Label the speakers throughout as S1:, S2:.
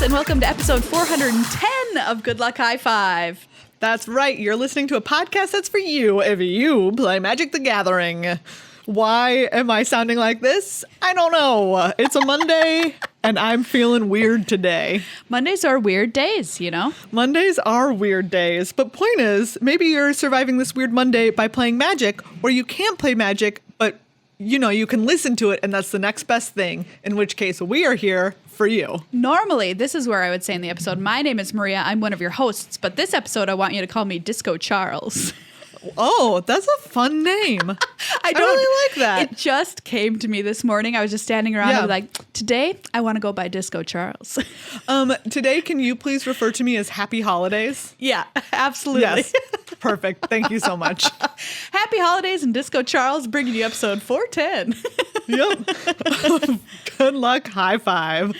S1: and welcome to episode 410 of Good Luck High Five.
S2: That's right. You're listening to a podcast that's for you if you play Magic the Gathering. Why am I sounding like this? I don't know. It's a Monday, and I'm feeling weird today.
S1: Mondays are weird days, you know?
S2: Mondays are weird days. But point is, maybe you're surviving this weird Monday by playing Magic, or you can't play Magic, but, you know, you can listen to it, and that's the next best thing, in which case we are here for you.
S1: Normally, this is where I would say in the episode, my name is Maria, I'm one of your hosts, but this episode I want you to call me Disco Charles.
S2: Oh, that's a fun name. I really like that.
S1: It just came to me this morning. I was just standing around and I was like, today I want to go by Disco Charles.
S2: Today, can you please refer to me as Happy Holidays?
S1: Yeah, absolutely.
S2: Yes. Perfect. Thank you so much.
S1: Happy Holidays and Disco Charles bringing you episode 410.
S2: Yep. Good luck. High five.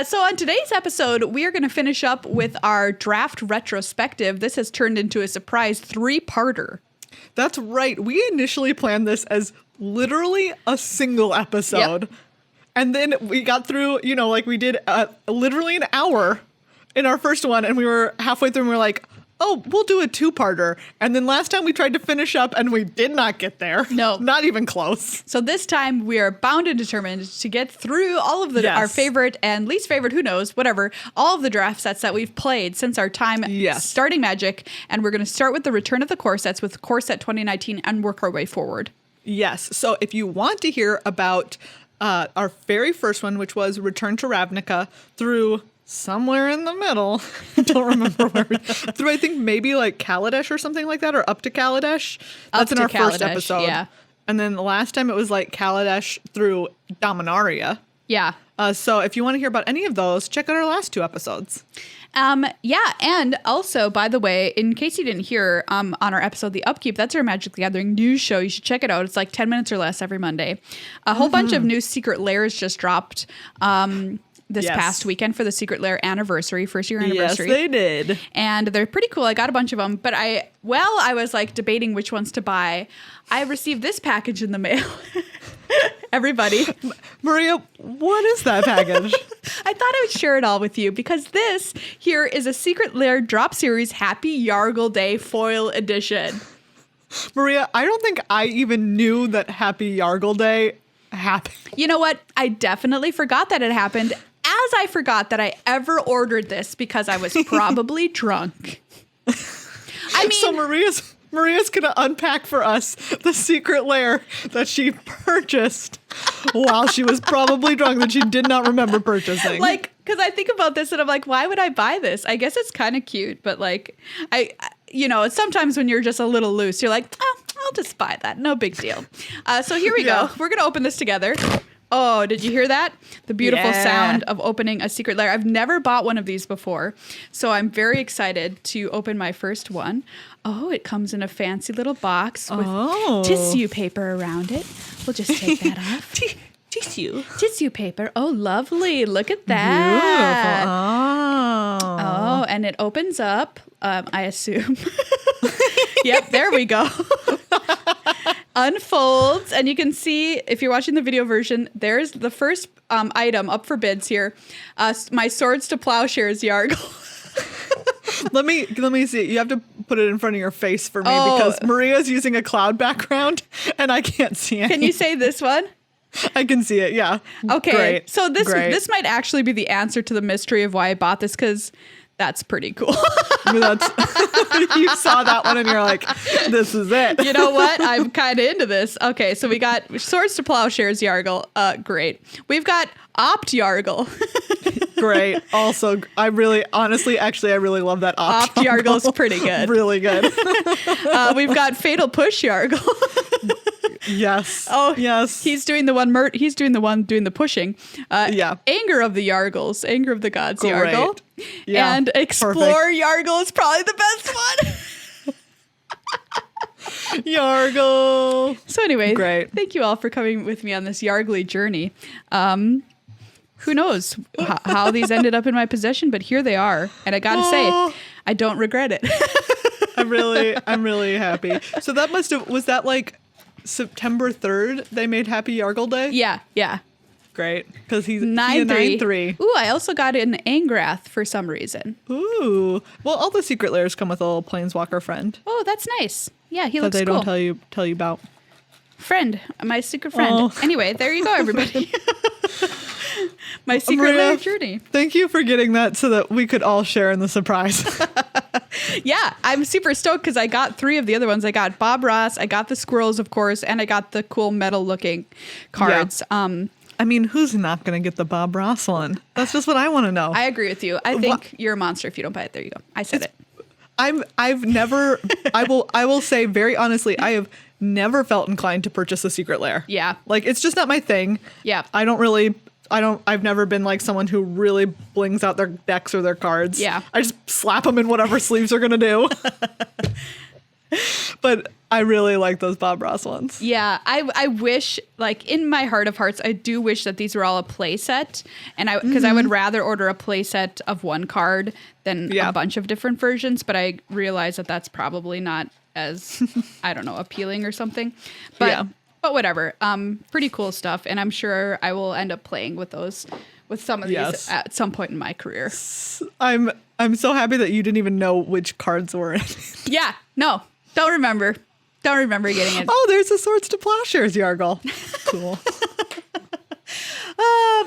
S1: So on today's episode, we are going to finish up with our draft retrospective. This has turned into a surprise 3-parter.
S2: That's right. We initially planned this as literally a single episode. Yep. And then we got through, you know, like we did literally an hour in our first one. And we were halfway through and we were like, oh, we'll do a 2-parter. And then last time we tried to finish up and we did not get there.
S1: No.
S2: Not even close.
S1: So this time we are bound and determined to get through all of our favorite and least favorite, who knows, whatever, all of the draft sets that we've played since our time starting Magic. And we're going to start with the return of the core sets with Core Set 2019 and work our way forward.
S2: Yes. So if you want to hear about our very first one, which was Return to Ravnica, through somewhere in the middle. I don't remember where. Through, I think, maybe like Kaladesh or something like that, or up to Kaladesh. That's in our first episode.
S1: Yeah. And
S2: then the last time it was like Kaladesh through Dominaria.
S1: Yeah.
S2: So if you want to hear about any of those, check out our last 2 episodes.
S1: Yeah, and also, by the way, in case you didn't hear on our episode, The Upkeep, that's our Magic the Gathering news show. You should check it out. It's like 10 minutes or less every Monday. A whole bunch of new Secret Lairs just dropped this past weekend for the Secret Lair anniversary, first year anniversary.
S2: Yes, they did.
S1: And they're pretty cool. I got a bunch of them, but I was like debating which ones to buy. I received this package in the mail. Everybody.
S2: Maria, what is that package?
S1: I thought I would share it all with you because this here is a Secret Lair Drop Series Happy Yargle Day Foil Edition.
S2: Maria, I don't think I even knew that Happy Yargle Day happened.
S1: You know what? I definitely forgot that it happened. As I forgot that I ever ordered this because I was probably drunk. I mean,
S2: so Maria's gonna unpack for us the Secret Lair that she purchased while she was probably drunk that she did not remember purchasing.
S1: Like, because I think about this and I'm like, why would I buy this? I guess it's kind of cute, but like, sometimes when you're just a little loose, you're like, oh, I'll just buy that. No big deal. So here we go. We're gonna open this together. Oh, did you hear that? The beautiful sound of opening a Secret Lair. I've never bought one of these before, so I'm very excited to open my first one. Oh, it comes in a fancy little box with tissue paper around it. We'll just take that off. Tissue paper. Oh, lovely. Look at that.
S2: Beautiful.
S1: Oh, and it opens up, I assume. Yep, there we go. Unfolds, and you can see, if you're watching the video version, there's the first item up for bids here. My Swords to Plowshares Yargle.
S2: Let me see. You have to put it in front of your face for me because Maria's using a cloud background and I can't see it.
S1: Can you say this one?
S2: I can see it, yeah.
S1: Okay,
S2: Great.
S1: So this might actually be the answer to the mystery of why I bought this, because that's pretty cool.
S2: You saw that one and you're like, this is it.
S1: You know what? I'm kind of into this. Okay, so we got Swords to Plowshares Yargle. Great. We've got Opt Yargle.
S2: Great. Also, I really love that Opt
S1: Yargle's pretty good.
S2: Really good.
S1: We've got Fatal Push Yargle.
S2: Yes.
S1: Oh,
S2: yes.
S1: He's doing the one. He's doing the one doing the pushing. Anger of the Yargles. Anger of the Gods.
S2: Great.
S1: Yargle.
S2: Yeah.
S1: And Explore Yargle is probably the best one.
S2: Yargle.
S1: So anyway,
S2: great.
S1: Thank you all for coming with me on this Yargly journey. Who knows how these ended up in my possession, but here they are. And I gotta say, I don't regret it.
S2: I'm really happy. So was that like September 3rd they made Happy Yargle Day?
S1: Yeah.
S2: Great, because he's
S1: 9/3.
S2: 9/3.
S1: Ooh, I also got an Angrath for some reason.
S2: Ooh. Well, all the Secret Lairs come with a little Planeswalker friend
S1: Oh, that's nice. Yeah, he
S2: that
S1: looks
S2: they
S1: cool.
S2: don't tell you about.
S1: Friend, my secret friend.
S2: Oh.
S1: Anyway, there you go, everybody. My Secret
S2: Maria,
S1: Lair journey.
S2: Thank you for getting that so that we could all share in the surprise.
S1: Yeah, I'm super stoked because I got 3 of the other ones. I got Bob Ross, I got the squirrels, of course, and I got the cool metal looking cards.
S2: I mean, who's not going to get the Bob Ross one? That's just what I want to know.
S1: I agree with you. I think you're a monster if you don't buy it. There you go. I said it.
S2: I've never I will say very honestly, I have never felt inclined to purchase a Secret Lair.
S1: Yeah.
S2: Like it's just not my thing.
S1: Yeah.
S2: I've never been like someone who really blings out their decks or their cards.
S1: Yeah.
S2: I just slap them in whatever sleeves are going to do. But I really like those Bob Ross ones.
S1: Yeah, I wish, like, in my heart of hearts, I do wish that these were all a play set, and because I would rather order a play set of one card than a bunch of different versions, but I realize that that's probably not as, I don't know, appealing or something. But whatever, pretty cool stuff, and I'm sure I will end up playing with those, with some of these at some point in my career.
S2: I'm so happy that you didn't even know which cards were in it.
S1: Yeah, no, don't remember getting it.
S2: Oh, there's the Swords to Plowshares, Yargle. Cool.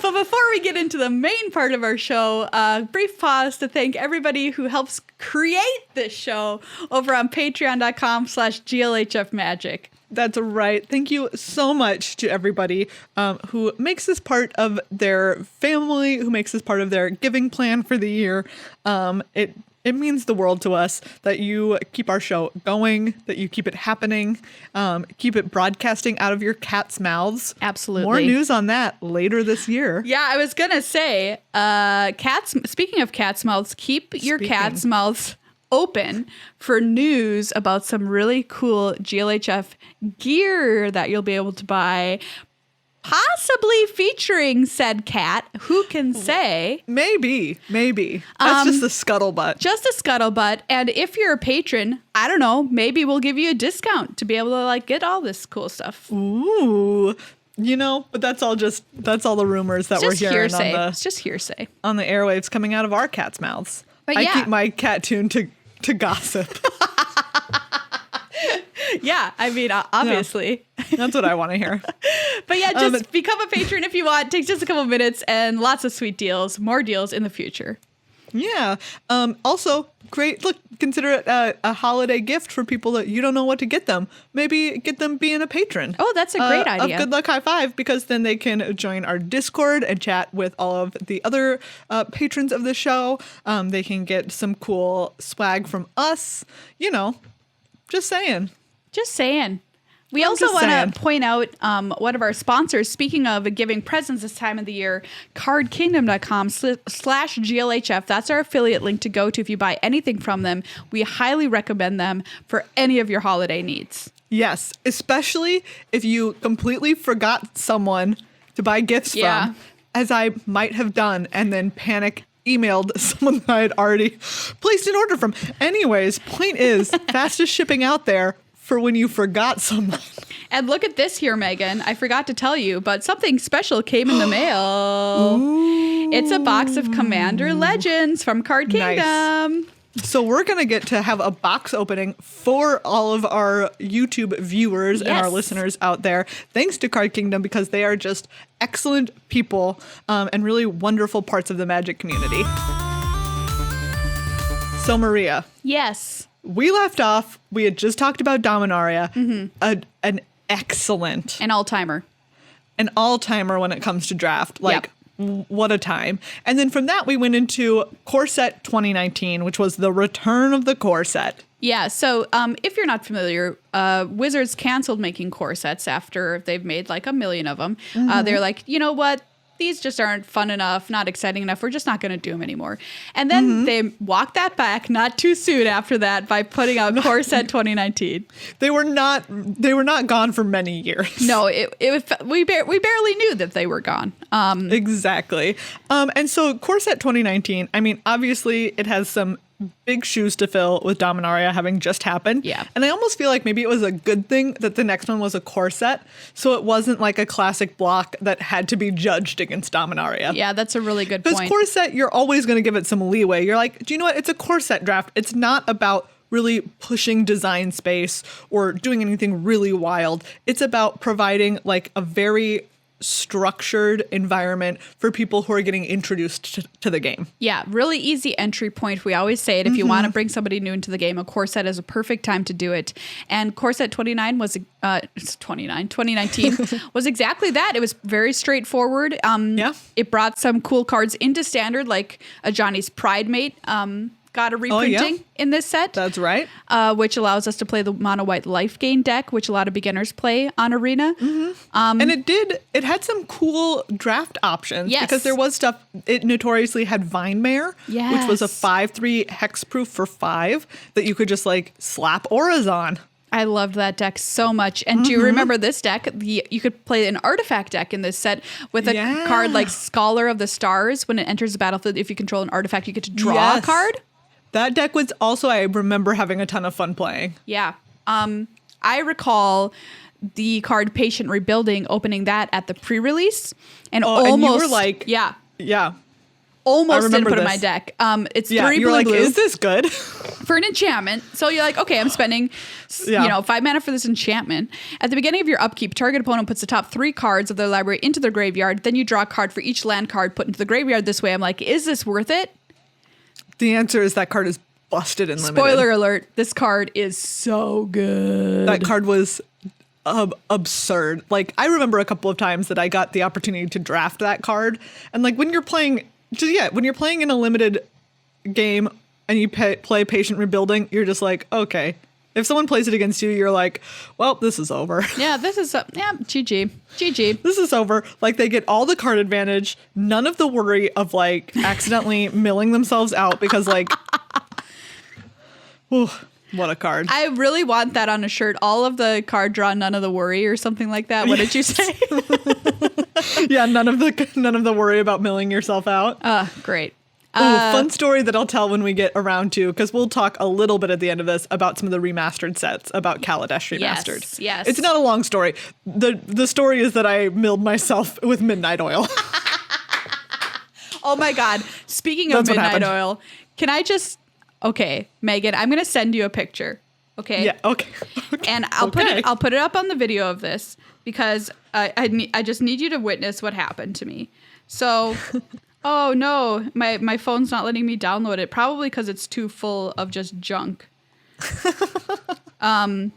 S1: But before we get into the main part of our show, brief pause to thank everybody who helps create this show over on patreon.com/GLHF Magic.
S2: That's right. Thank you so much to everybody who makes this part of their family, who makes this part of their giving plan for the year. It means the world to us that you keep our show going, that you keep it happening, keep it broadcasting out of your cat's mouths.
S1: Absolutely.
S2: More news on that later this year.
S1: Yeah, I was going to say, speaking of cat's mouths, keep your cat's mouths open for news about some really cool GLHF gear that you'll be able to buy, possibly featuring said cat. Who can say?
S2: Maybe. That's just a scuttlebutt.
S1: Just a scuttlebutt. And if you're a patron, I don't know, maybe we'll give you a discount to be able to like get all this cool stuff.
S2: Ooh. You know, but that's all the rumors that we're hearing
S1: it's just hearsay
S2: on the airwaves coming out of our cat's mouths.
S1: But
S2: I keep my cat tuned to gossip.
S1: Yeah, I mean, obviously.
S2: Yeah, that's what I want to hear.
S1: But yeah, just become a patron if you want. Takes just a couple of minutes and lots of sweet deals. More deals in the future.
S2: Yeah. Also, great. Look, consider it a holiday gift for people that you don't know what to get them. Maybe get them being a patron.
S1: Oh, that's a great idea.
S2: Of Good Luck High Five, because then they can join our Discord and chat with all of the other patrons of the show. They can get some cool swag from us. You know, just saying.
S1: Just saying. We also want to point out one of our sponsors. Speaking of giving presents this time of the year, cardkingdom.com/GLHF. That's our affiliate link to go to if you buy anything from them. We highly recommend them for any of your holiday needs.
S2: Yes, especially if you completely forgot someone to buy gifts from, as I might have done, and then emailed someone that I had already placed an order from. Anyways, point is, fastest shipping out there for when you forgot someone.
S1: And look at this here, Megan. I forgot to tell you, but something special came in the mail.
S2: Ooh.
S1: It's a box of Commander Legends from Card Kingdom.
S2: Nice. So we're going to get to have a box opening for all of our YouTube viewers and our listeners out there. Thanks to Card Kingdom, because they are just excellent people and really wonderful parts of the Magic community. So Maria.
S1: Yes.
S2: We left off, we had just talked about Dominaria, an excellent.
S1: An all-timer.
S2: An all-timer when it comes to draft. Like, what a time. And then from that, we went into Corset 2019, which was the return of the Corset.
S1: Yeah, so if you're not familiar, Wizards canceled making Corsets after they've made like 1 million of them. They're like, you know what? These just aren't fun enough, not exciting enough. We're just not going to do them anymore. And then they walked that back not too soon after that by putting out Corset 2019.
S2: They were not gone for many years.
S1: No, we barely knew that they were gone.
S2: Exactly. And so Corset 2019, I mean, obviously it has some big shoes to fill with Dominaria having just happened.
S1: Yeah.
S2: And I almost feel like maybe it was a good thing that the next one was a Corset, so it wasn't like a classic block that had to be judged against Dominaria.
S1: Yeah, that's a really good point.
S2: Because Corset, you're always going to give it some leeway. You're like, do you know what? It's a Corset draft. It's not about really pushing design space or doing anything really wild. It's about providing like a very structured environment for people who are getting introduced to the game.
S1: Yeah, really easy entry point. We always say it. If you want to bring somebody new into the game, a Corset is a perfect time to do it. And Corset 29 was 2019 was exactly that. It was very straightforward. It brought some cool cards into standard, like a Johnny's Pride Mate. Got a reprinting in this set.
S2: That's right.
S1: Which allows us to play the mono white life gain deck, which a lot of beginners play on Arena.
S2: And it had some cool draft options.
S1: Yes.
S2: Because there was stuff, it notoriously had Vine Mare, which was a
S1: Yes.
S2: 5/3 hexproof for 5 that you could just like slap auras on.
S1: I loved that deck so much. And do you remember this deck? You could play an artifact deck in this set with a card like Scholar of the Stars. When it enters the battlefield, if you control an artifact, you get to draw a card.
S2: That deck was also, I remember having a ton of fun playing.
S1: Yeah. I recall the card Patient Rebuilding, opening that at the pre-release. And almost,
S2: and you were like,
S1: yeah.
S2: I
S1: Almost didn't
S2: remember
S1: put in my
S2: this.
S1: deck. It's
S2: Yeah,
S1: 3
S2: you were
S1: blue
S2: like,
S1: blue
S2: is this good?
S1: for an enchantment. So you're like, okay, I'm spending 5 mana for this enchantment. At the beginning of your upkeep, target opponent puts the top 3 cards of their library into their graveyard. Then you draw a card for each land card put into the graveyard this way. I'm like, is this worth it?
S2: The answer is that card is busted and limited.
S1: Spoiler alert, this card is so good.
S2: That card was absurd. Like, I remember a couple of times that I got the opportunity to draft that card. And like when you're playing in a limited game and you play Patient Rebuilding, you're just like, okay. If someone plays it against you, you're like, well, this is over.
S1: Yeah, this is, GG. GG.
S2: This is over. Like, they get all the card advantage, none of the worry of like accidentally milling themselves out because like, whew, what a card.
S1: I really want that on a shirt. All of the card draw, none of the worry or something like that. What did you say?
S2: Yeah, none of the worry about milling yourself out.
S1: Great.
S2: Fun story that I'll tell when we get around to, because we'll talk a little bit at the end of this about some of the remastered sets, about Kaladesh Remastered.
S1: Yes.
S2: It's not a long story. The story is that I milled myself with midnight oil.
S1: Oh my God. Speaking of
S2: That's what
S1: midnight
S2: happened.
S1: oil, can I just, okay, Megan, I'm going to send you a picture. Okay.
S2: Yeah, okay.
S1: And I'll put it up on the video of this because I just need you to witness what happened to me. So, oh no, my phone's not letting me download it, probably because it's too full of just junk. But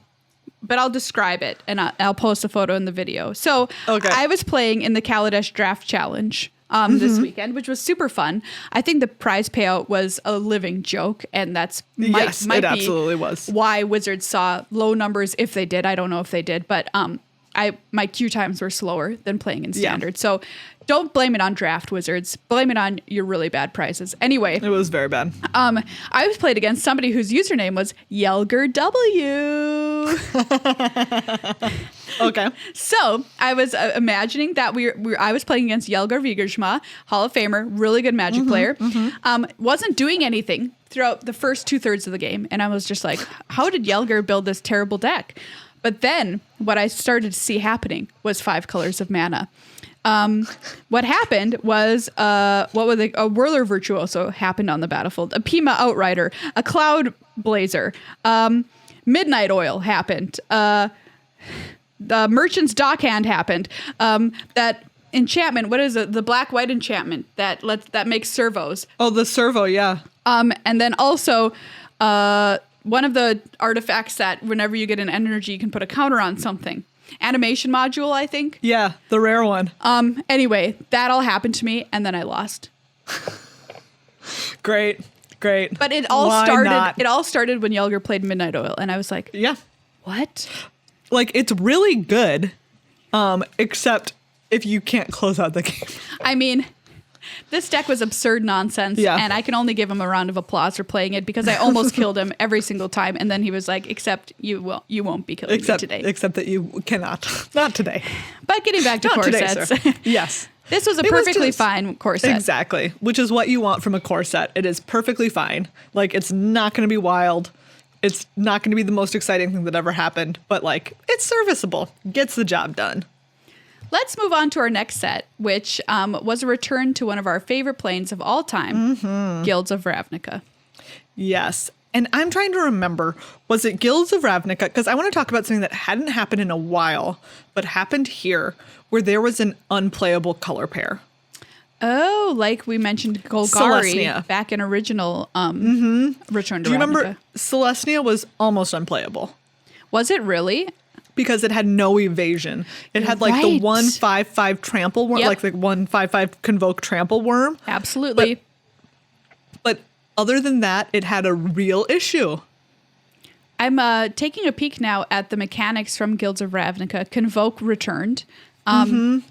S1: I'll describe it and I'll post a photo in the video. So I was playing in the Kaladesh Draft Challenge this weekend, which was super fun. I think the prize payout was a living joke, and that's might
S2: it absolutely was.
S1: Why Wizards saw low numbers, if they did. I don't know if they did, but my queue times were slower than playing in standard. So don't blame it on draft, Wizards. Blame it on your really bad prizes. Anyway,
S2: It was very bad.
S1: I was played against somebody whose username was Yelger W.
S2: Okay.
S1: So I was imagining that I was playing against Yelgar Vigersma, Hall of Famer, really good Magic player. Wasn't doing anything throughout the first 2/3 of the game, and I was just like, how did Yelgar build this terrible deck? But then what I started to see happening was 5 colors of mana. What happened was a Whirler Virtuoso happened on the battlefield, a Pima Outrider, a Cloud Blazer, Midnight Oil happened, the Merchant's Dockhand happened, that enchantment, what is it? The black-white enchantment that makes servos.
S2: Oh, the servo, yeah.
S1: And then also one of the artifacts that whenever you get an energy, you can put a counter on something. Animation module, I think.
S2: Yeah, the rare one.
S1: Anyway, that all happened to me, and then I lost.
S2: Great.
S1: But it all started when Yelger played Midnight Oil, and I was like,
S2: Yeah.
S1: what?
S2: Like, it's really good, except if you can't close out the game.
S1: I mean, this deck was absurd nonsense, and I can only give him a round of applause for playing it because I almost killed him every single time, and then he was like, except you won't be killing me today.
S2: Except that you cannot. Not today.
S1: But getting back to
S2: Not today,
S1: corsets.
S2: sir. Yes.
S1: This was a
S2: It was
S1: perfectly
S2: just-
S1: fine core set.
S2: Exactly, which is what you want from a core set. It is perfectly fine. Like, it's not going to be wild. It's not going to be the most exciting thing that ever happened, but like, it's serviceable. Gets the job done.
S1: Let's move on to our next set, which was a return to one of our favorite planes of all time, Guilds of Ravnica.
S2: Yes. And I'm trying to remember, was it Guilds of Ravnica? Because I want to talk about something that hadn't happened in a while, but happened here, where there was an unplayable color pair.
S1: Oh, like we mentioned Golgari
S2: Celestia.
S1: back in original Return to
S2: Do you
S1: Ravnica.
S2: remember Celestia was almost unplayable
S1: Was it really?
S2: because it had no evasion. It had like the
S1: Right.
S2: 1/5/5 trample worm,
S1: Yep.
S2: like the 1/5/5 convoke trample worm.
S1: Absolutely.
S2: But other than that, it had a real issue.
S1: I'm taking a peek now at the mechanics from Guilds of Ravnica. Convoke returned,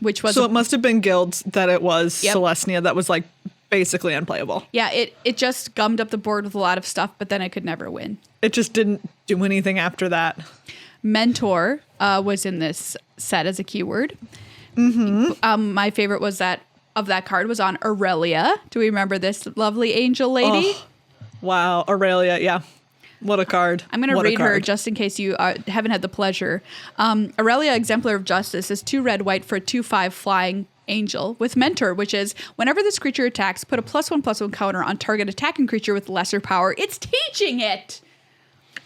S1: which was
S2: So it must have been Guilds that it was
S1: Yep.
S2: Celestia that was like basically unplayable.
S1: yeah. It just gummed up the board with a lot of stuff, but then it could never win.
S2: It just didn't do anything after that.
S1: Mentor was in this set as a keyword. My favorite was that card was on Irelia. Do we remember this lovely angel lady?
S2: Oh, wow, Aurelia, yeah. What a card.
S1: I'm going to
S2: What a
S1: read her
S2: card.
S1: just in case you haven't had the pleasure. Irelia, Exemplar of Justice, is 2 red, white for a 2/5 flying angel with Mentor, which is whenever this creature attacks, put a +1/+1 counter on target attacking creature with lesser power. It's teaching it!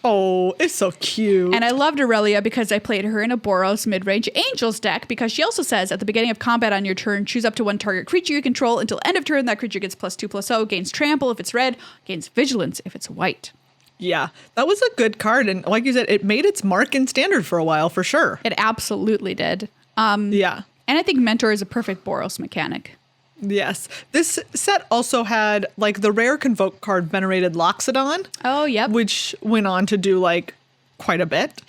S2: Oh, it's so cute.
S1: And I loved Irelia because I played her in a Boros mid-range Angels deck because she also says at the beginning of combat on your turn, choose up to 1 target creature you control until end of turn. That creature gets +2/+0, gains trample if it's red, gains vigilance if it's white.
S2: Yeah, that was a good card. And like you said, it made its mark in Standard for a while, for sure.
S1: It absolutely did.
S2: Yeah.
S1: And I think Mentor is a perfect Boros mechanic.
S2: Yes. This set also had like the rare convoke card Venerated Loxodon,
S1: Oh, yep.
S2: which went on to do like quite a bit.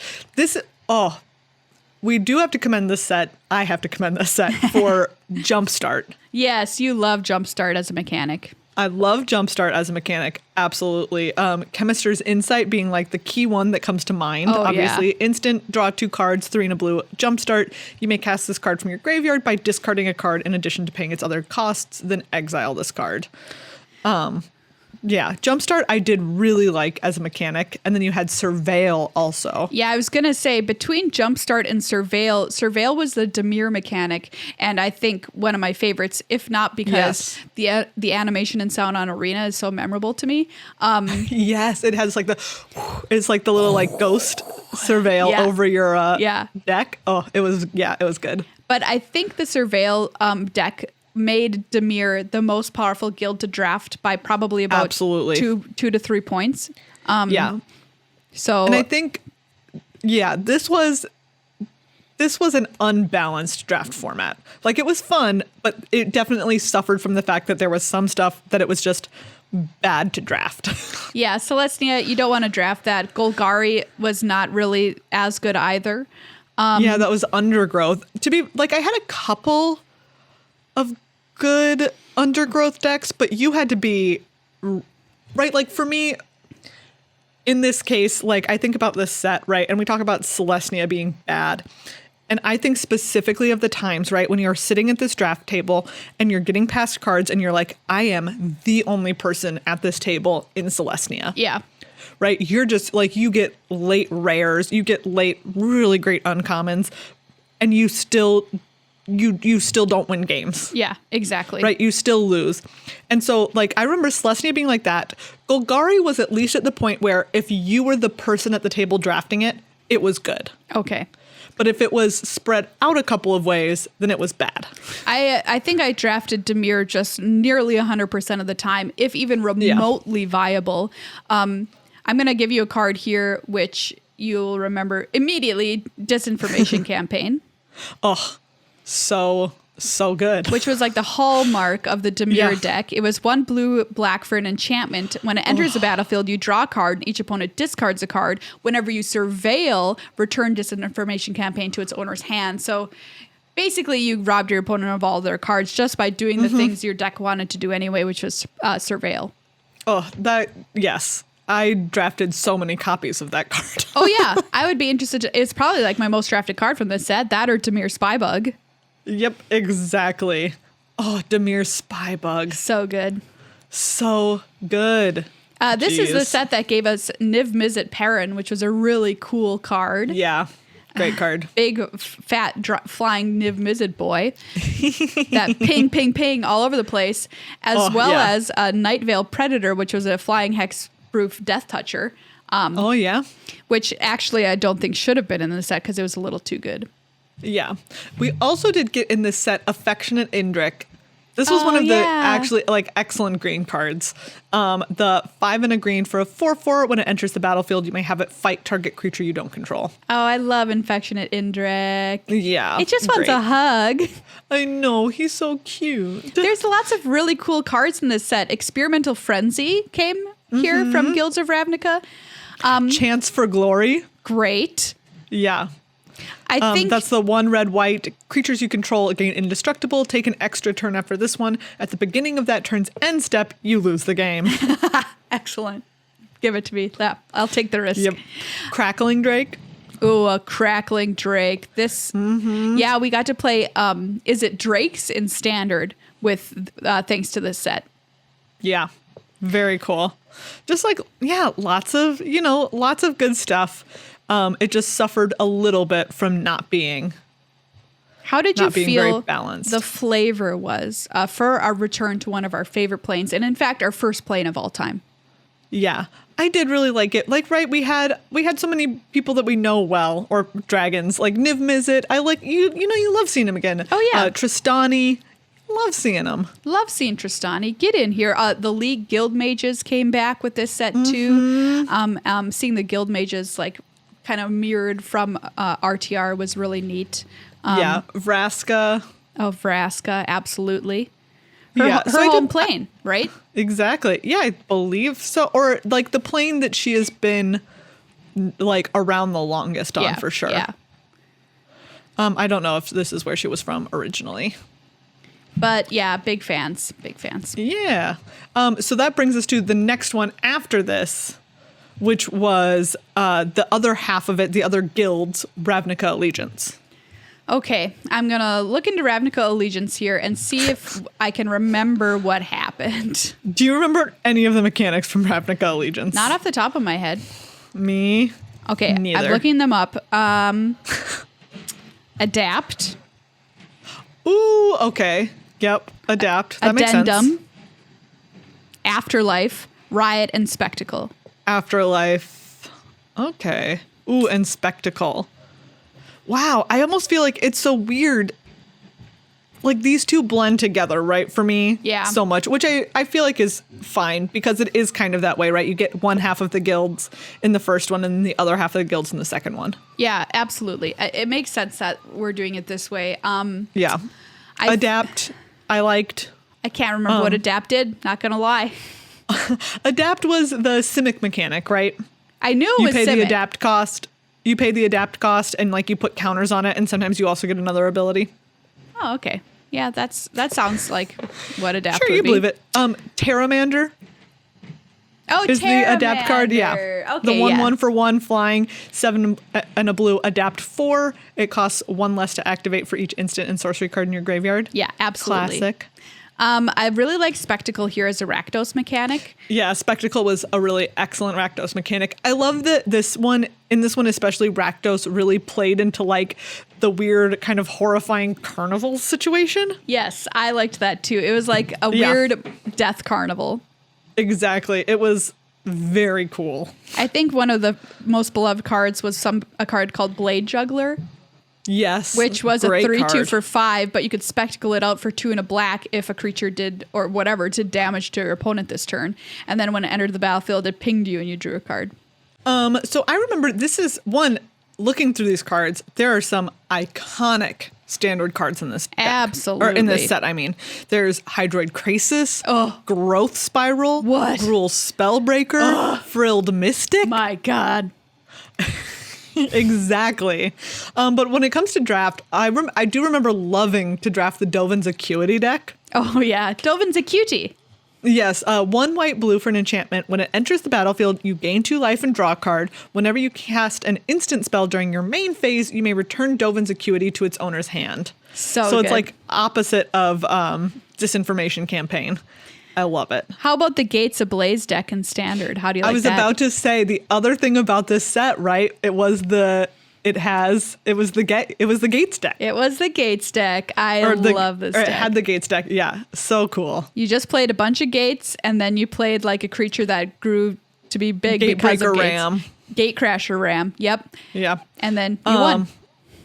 S2: We do have to commend this set. I have to commend this set for Jumpstart.
S1: Yes, you love Jumpstart as a mechanic.
S2: I love Jumpstart as a mechanic. Absolutely. Chemister's Insight being like the key one that comes to mind.
S1: Oh, yeah.
S2: Obviously, instant, draw 2 cards, 3 and a blue. Jumpstart, you may cast this card from your graveyard by discarding a card in addition to paying its other costs, then exile this card. Yeah, Jumpstart I did really like as a mechanic. And then you had Surveil also.
S1: Yeah, I was going to say between Jumpstart and Surveil was the Dimir mechanic. And I think one of my favorites, if not because the animation and sound on Arena is so memorable to me.
S2: Yes, it has like it's like the little like ghost Surveil
S1: Yeah.
S2: over your
S1: Yeah.
S2: deck. Oh, it was good.
S1: But I think the Surveil deck made Dimir the most powerful guild to draft by probably about
S2: Absolutely.
S1: 2 to 3 points.
S2: Yeah.
S1: So
S2: And I think, yeah, this was an unbalanced draft format. Like, it was fun, but it definitely suffered from the fact that there was some stuff that it was just bad to draft.
S1: yeah, Celestia, you don't want to draft that. Golgari was not really as good either.
S2: Yeah, that was Undergrowth. To be like, I had a couple of good Undergrowth decks, but you had to be right. Like, for me, in this case, like, I think about this set, right? And we talk about Celestia being bad. And I think specifically of the times, right, when you're sitting at this draft table and you're getting past cards and you're like, I am the only person at this table in Celestia.
S1: Yeah.
S2: Right? You're just like, you get late rares, you get late really great uncommons, and you still don't win games.
S1: Yeah, exactly.
S2: Right? You still lose. And so, like, I remember Celestia being like that. Golgari was at least at the point where if you were the person at the table drafting it, it was good.
S1: Okay.
S2: But if it was spread out a couple of ways, then it was bad.
S1: I think I drafted Dimir just nearly 100% of the time, if even remotely viable. I'm going to give you a card here, which you'll remember immediately, Disinformation Campaign.
S2: Oh, so good.
S1: Which was like the hallmark of the Dimir
S2: Yeah.
S1: deck. It was 1 blue, black for an enchantment. When it enters the battlefield, you draw a card, and each opponent discards a card. Whenever you surveil, return Disinformation Campaign to its owner's hand. So basically, you robbed your opponent of all their cards just by doing the things your deck wanted to do anyway, which was surveil.
S2: Oh, yes. I drafted so many copies of that card.
S1: Oh, yeah. I would be interested. It's probably like my most drafted card from this set. That or Dimir Spybug.
S2: Yep, exactly. Oh, Demir's Spybug.
S1: So good.
S2: So good.
S1: This is the
S2: Jeez.
S1: set that gave us Niv Mizzet Perrin, which was a really cool card.
S2: Yeah. Great card.
S1: Big, fat, flying Niv Mizzet boy. That ping, ping, ping all over the place. As well as Night Veil Predator, which was a flying hex-proof Death Toucher.
S2: Oh, yeah.
S1: Which actually I don't think should have been in the set because it was a little too good.
S2: Yeah. We also did get in this set Affectionate Indrik. This was one of the actually excellent green cards. The 5 and a green for a 4/4. When it enters the battlefield, you may have it fight target creature you don't control.
S1: Oh, I love Affectionate Indrik.
S2: Yeah.
S1: It just wants a hug.
S2: I know. He's so cute.
S1: There's lots of really cool cards in this set. Experimental Frenzy came here from Guilds of Ravnica.
S2: Chance for Glory.
S1: Great.
S2: Yeah.
S1: I think
S2: that's the 1 red-white. Creatures you control gain indestructible. Take an extra turn after this one. At the beginning of that turn's end step, you lose the game.
S1: Excellent. Give it to me. Yeah, I'll take the risk.
S2: Yep. Crackling Drake.
S1: Ooh, a Crackling Drake. This, yeah, we got to play, is it Drakes in Standard with, thanks to this set.
S2: Yeah. Very cool. Just lots of good stuff. It just suffered a little bit from not being
S1: How did you
S2: very
S1: feel
S2: balanced.
S1: the flavor was for our return to one of our favorite planes, and in fact, our first plane of all time?
S2: Yeah, I did really like it. We had so many people that we know well, or dragons, like Niv Mizzet. I like you love seeing him again.
S1: Oh, yeah.
S2: Tristani, love seeing him.
S1: Love seeing Tristani. Get in here. The League Guild Mages came back with this set too. Seeing the Guild Mages kind of mirrored from RTR was really neat.
S2: Vraska.
S1: Oh, Vraska, absolutely. Her
S2: So
S1: home plane, right?
S2: Exactly. Yeah, I believe so. Or the plane that she has been around the longest on, for sure.
S1: Yeah.
S2: I don't know if this is where she was from originally.
S1: But yeah, big fans. Big fans.
S2: Yeah. So that brings us to the next one after this, which was the other half of it, the other guild's Ravnica Allegiance.
S1: Okay, I'm going to look into Ravnica Allegiance here and see if I can remember what happened.
S2: Do you remember any of the mechanics from Ravnica Allegiance?
S1: Not off the top of my head.
S2: Me?
S1: Okay,
S2: Neither.
S1: I'm looking them up. Adapt.
S2: Ooh, okay. Yep, adapt. That makes sense.
S1: Addendum. Afterlife. Riot and Spectacle.
S2: Afterlife. Okay. Ooh, and Spectacle. Wow, I almost feel like it's so weird. These two blend together, right, for me?
S1: Yeah.
S2: So much, which I feel like is fine because it is kind of that way, right? You get one half of the guilds in the first one and the other half of the guilds in the second one.
S1: Yeah, absolutely. It makes sense that we're doing it this way.
S2: Yeah. Adapt, I liked.
S1: I can't remember what Adapt did, not going to lie.
S2: Adapt was the Simic mechanic, right?
S1: I knew it
S2: You
S1: was
S2: pay the
S1: Simic.
S2: adapt cost. You pay the adapt cost and you put counters on it, and sometimes you also get another ability.
S1: Oh, okay. Yeah, that sounds like what Adapt
S2: Sure,
S1: would
S2: you
S1: be.
S2: believe it. Terramander
S1: Oh,
S2: is the adapt card. Yeah.
S1: Okay,
S2: the 1/1 for 1 flying, 7 and a blue, adapt 4. It costs 1 less to activate for each instant and sorcery card in your graveyard.
S1: Yeah, absolutely.
S2: Classic.
S1: I really like Spectacle here as a Rakdos mechanic.
S2: Yeah, Spectacle was a really excellent Rakdos mechanic. I love that this one especially, Rakdos really played into the weird kind of horrifying carnival situation.
S1: Yes, I liked that too. It was like a weird death carnival.
S2: Exactly. It was very cool.
S1: I think one of the most beloved cards was a card called Blade Juggler,
S2: Yes.
S1: which was a
S2: great
S1: 3/2
S2: card.
S1: for 5, but you could Spectacle it out for 2 and a black if a creature did damage to your opponent this turn. And then when it entered the battlefield, it pinged you and you drew a card.
S2: So I remember this is one, looking through these cards, there are some iconic standard cards in this deck.
S1: Absolutely.
S2: Or in this set, I mean. There's Hydroid Krasis, Growth Spiral,
S1: What?
S2: Gruul Spellbreaker, Frilled Mystic.
S1: My God.
S2: Exactly. But when it comes to draft, I do remember loving to draft the Dovin's Acuity deck.
S1: Oh, yeah. Dovin's a cutie.
S2: Yes, 1 white blue for an enchantment. When it enters the battlefield, you gain 2 life and draw a card. Whenever you cast an instant spell during your main phase, you may return Dovin's Acuity to its owner's hand.
S1: So
S2: it's
S1: good.
S2: like opposite of Disinformation Campaign. I love it.
S1: How about the Gates Ablaze deck in Standard? How do you like that?
S2: I was about to say the other thing about this set, right? It was the Gates deck.
S1: It was the Gates deck. I love this deck.
S2: It had the Gates deck. Yeah, so cool.
S1: You just played a bunch of Gates, and then you played like a creature that grew to be big because of Gates.
S2: Ram.
S1: Gatecrasher Ram. Yep.
S2: Yeah.
S1: And then you won.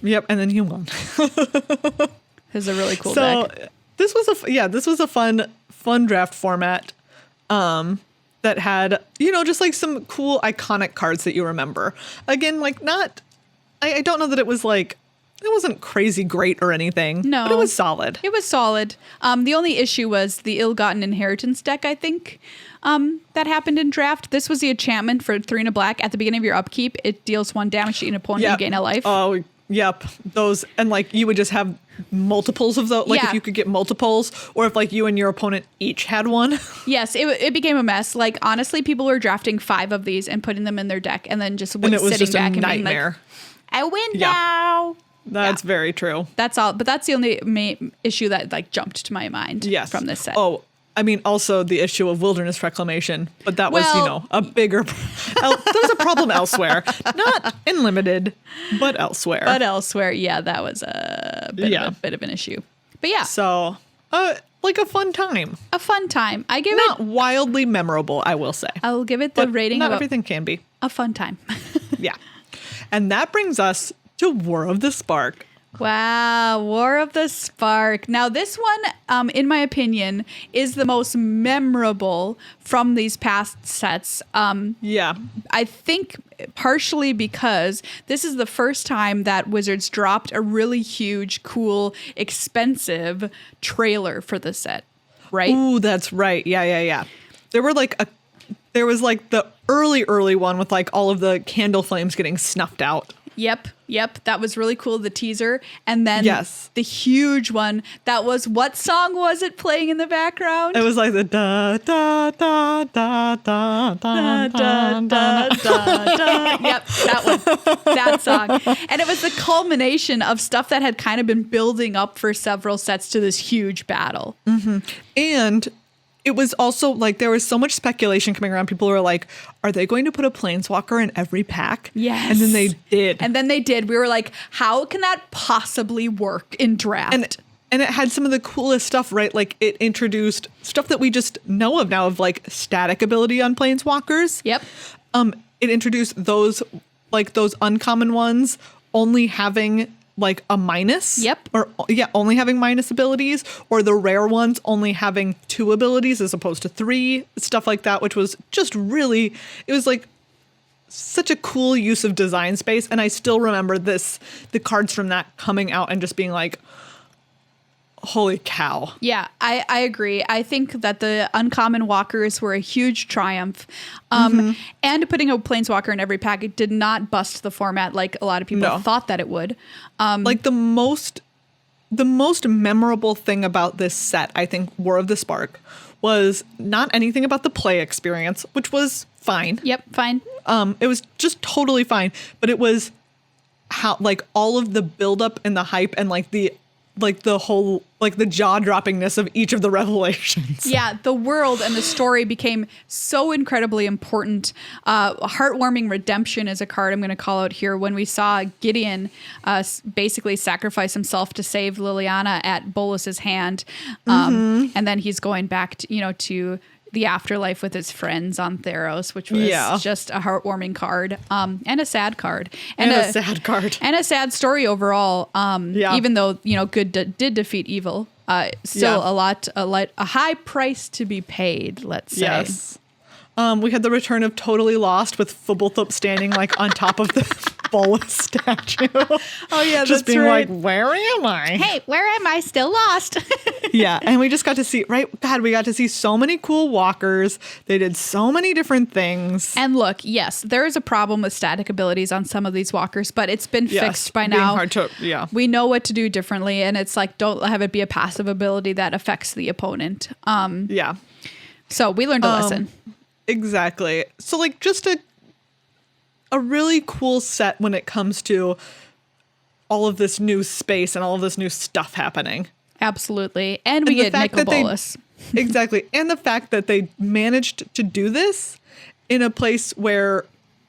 S2: Yep, and then you won.
S1: This is a really cool deck.
S2: This was a fun draft format that had, just like some cool iconic cards that you remember. Again, like I don't know that it was like, it wasn't crazy great or anything.
S1: No.
S2: But it was solid.
S1: It was solid. The only issue was the Ill-Gotten Inheritance deck, I think, that happened in draft. This was the enchantment for 3 and a black. At the beginning of your upkeep, it deals 1 damage to an opponent.
S2: Yep.
S1: You gain a life.
S2: Oh, yep. Those, and like you would just have multiples of those. Like if you could get multiples, or if like you and your opponent each had one.
S1: Yes, it became a mess. Like honestly, people were drafting 5 of these and putting them in their deck, and then just sitting back and being like, I win now.
S2: That's very true.
S1: That's all. But that's the only main issue that like jumped to my mind from this set.
S2: Oh, I mean, also the issue of wilderness reclamation, but that was, a bigger, there was a problem elsewhere, not in limited, but elsewhere.
S1: Yeah, that was a bit of an issue. But yeah.
S2: So, like a fun time.
S1: I give
S2: not wildly memorable, I will say.
S1: I will give it the rating
S2: not
S1: of
S2: everything can be.
S1: A fun time.
S2: Yeah. And that brings us to War of the Spark.
S1: Wow, War of the Spark. Now, this one, in my opinion, is the most memorable from these past sets. I think partially because this is the first time that Wizards dropped a really huge, cool, expensive trailer for the set, right?
S2: Ooh, that's right. Yeah. There was like the early one with like all of the candle flames getting snuffed out.
S1: Yep. That was really cool, the teaser. And then the huge one, that was, what song was it playing in the background?
S2: It was like the da da da da da da da da da.
S1: Yep, that one. That song. And it was the culmination of stuff that had kind of been building up for several sets to this huge battle.
S2: Mm-hmm. And it was also like there was so much speculation coming around. People were like, are they going to put a planeswalker in every pack?
S1: Yes.
S2: And then they did. We were like, how can that possibly work in draft? And it had some of the coolest stuff, right? Like it introduced stuff that we just know of now, of like static ability on planeswalkers.
S1: Yep.
S2: It introduced those uncommon ones only having like a minus.
S1: Yep.
S2: Only having minus abilities, or the rare ones only having 2 abilities as opposed to 3, stuff like that, which was just really, it was like such a cool use of design space. And I still remember the cards from that coming out and just being like, holy cow.
S1: Yeah, I agree. I think that the uncommon walkers were a huge triumph. And putting a planeswalker in every pack, it did not bust the format like a lot of people thought that it would.
S2: Like the most memorable thing about this set, I think, War of the Spark, was not anything about the play experience, which was fine.
S1: Yep, fine.
S2: It was just totally fine. But it was how, like, all of the buildup and the hype and like the whole, like the jaw-droppingness of each of the revelations.
S1: Yeah, the world and the story became so incredibly important. Heartwarming Redemption is a card I'm going to call out here. When we saw Gideon basically sacrifice himself to save Liliana at Bolas's hand, and then he's going back to the afterlife with his friends on Theros, which was just a heartwarming card, and a sad card, and a sad card, and a sad story overall. Even though good did defeat evil, still a high price to be paid. Let's say.
S2: Yes. We had the return of Totally Lost with Fubblethorpe standing like on top of the Bolas statue.
S1: Oh yeah,
S2: just being like, where am I?
S1: Hey, where am I? Still lost.
S2: Yeah, and we just got to see, we got to see so many cool walkers. They did so many different things.
S1: And look, yes, there is a problem with static abilities on some of these walkers, but it's been fixed by now. We know what to do differently, and it's like, don't have it be a passive ability that affects the opponent. So we learned a lesson.
S2: Exactly. So like just a really cool set when it comes to all of this new space and all of this new stuff happening.
S1: Absolutely. And we get Nicol Bolas.
S2: Exactly. And the fact that they managed to do this in a place where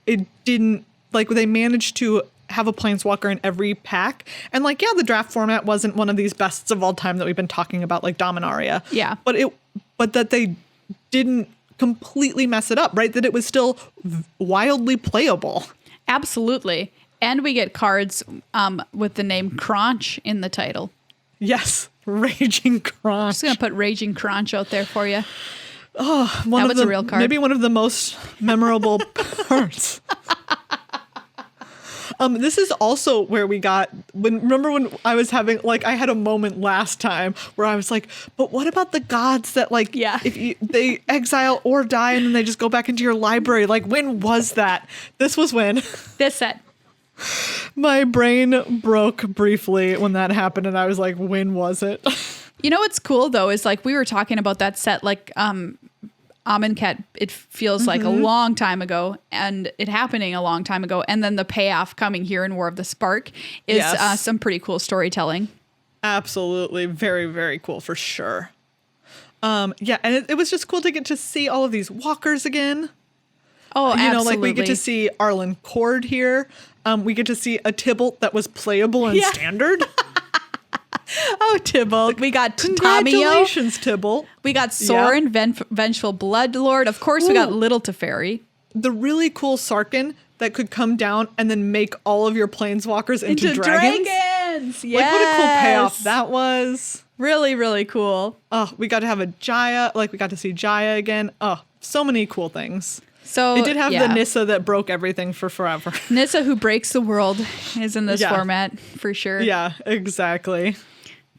S2: it didn't, like they managed to have a planeswalker in every pack. And like, yeah, the draft format wasn't one of these bests of all time that we've been talking about, like Dominaria.
S1: Yeah.
S2: But that they didn't completely mess it up, right? That it was still wildly playable.
S1: Absolutely. And we get cards with the name Crunch in the title.
S2: Yes. Raging Crunch.
S1: I'm just going to put Raging Crunch out there for you.
S2: Oh,
S1: a real card.
S2: Maybe one of the most memorable cards. This is also where we got remember when I was having like I had a moment last time where I was like, but what about the gods that like if they exile or die and then they just go back into your library? Like when was that? This was when
S1: this set.
S2: My brain broke briefly when that happened and I was like, when was it?
S1: You know what's cool though is like we were talking about that set like Amonkhet, it feels like a long time ago and it happening a long time ago. And then the payoff coming here in War of the Spark is some pretty cool storytelling. Absolutely.
S2: Very, very cool for sure. Yeah. And it was just cool to get to see all of these walkers again.
S1: Oh, absolutely.
S2: You know, like we get to see Arlen Cord here. We get to see a Tybalt that was playable in standard.
S1: Oh, Tybalt. We got
S2: Congratulations, Tybalt.
S1: We got Sorin, Vengeful Bloodlord. Of course, we got Little Teferi.
S2: The really cool Sarkhan that could come down and then make all of your planeswalkers into dragons.
S1: Yes.
S2: Like, what a cool payoff that was.
S1: Really, really cool.
S2: Oh, we got to have a Jaya. Like, we got to see Jaya again. Oh, so many cool things.
S1: So
S2: it did have the Nissa that broke everything for forever.
S1: Nissa who breaks the world is in this format for sure.
S2: Yeah, exactly.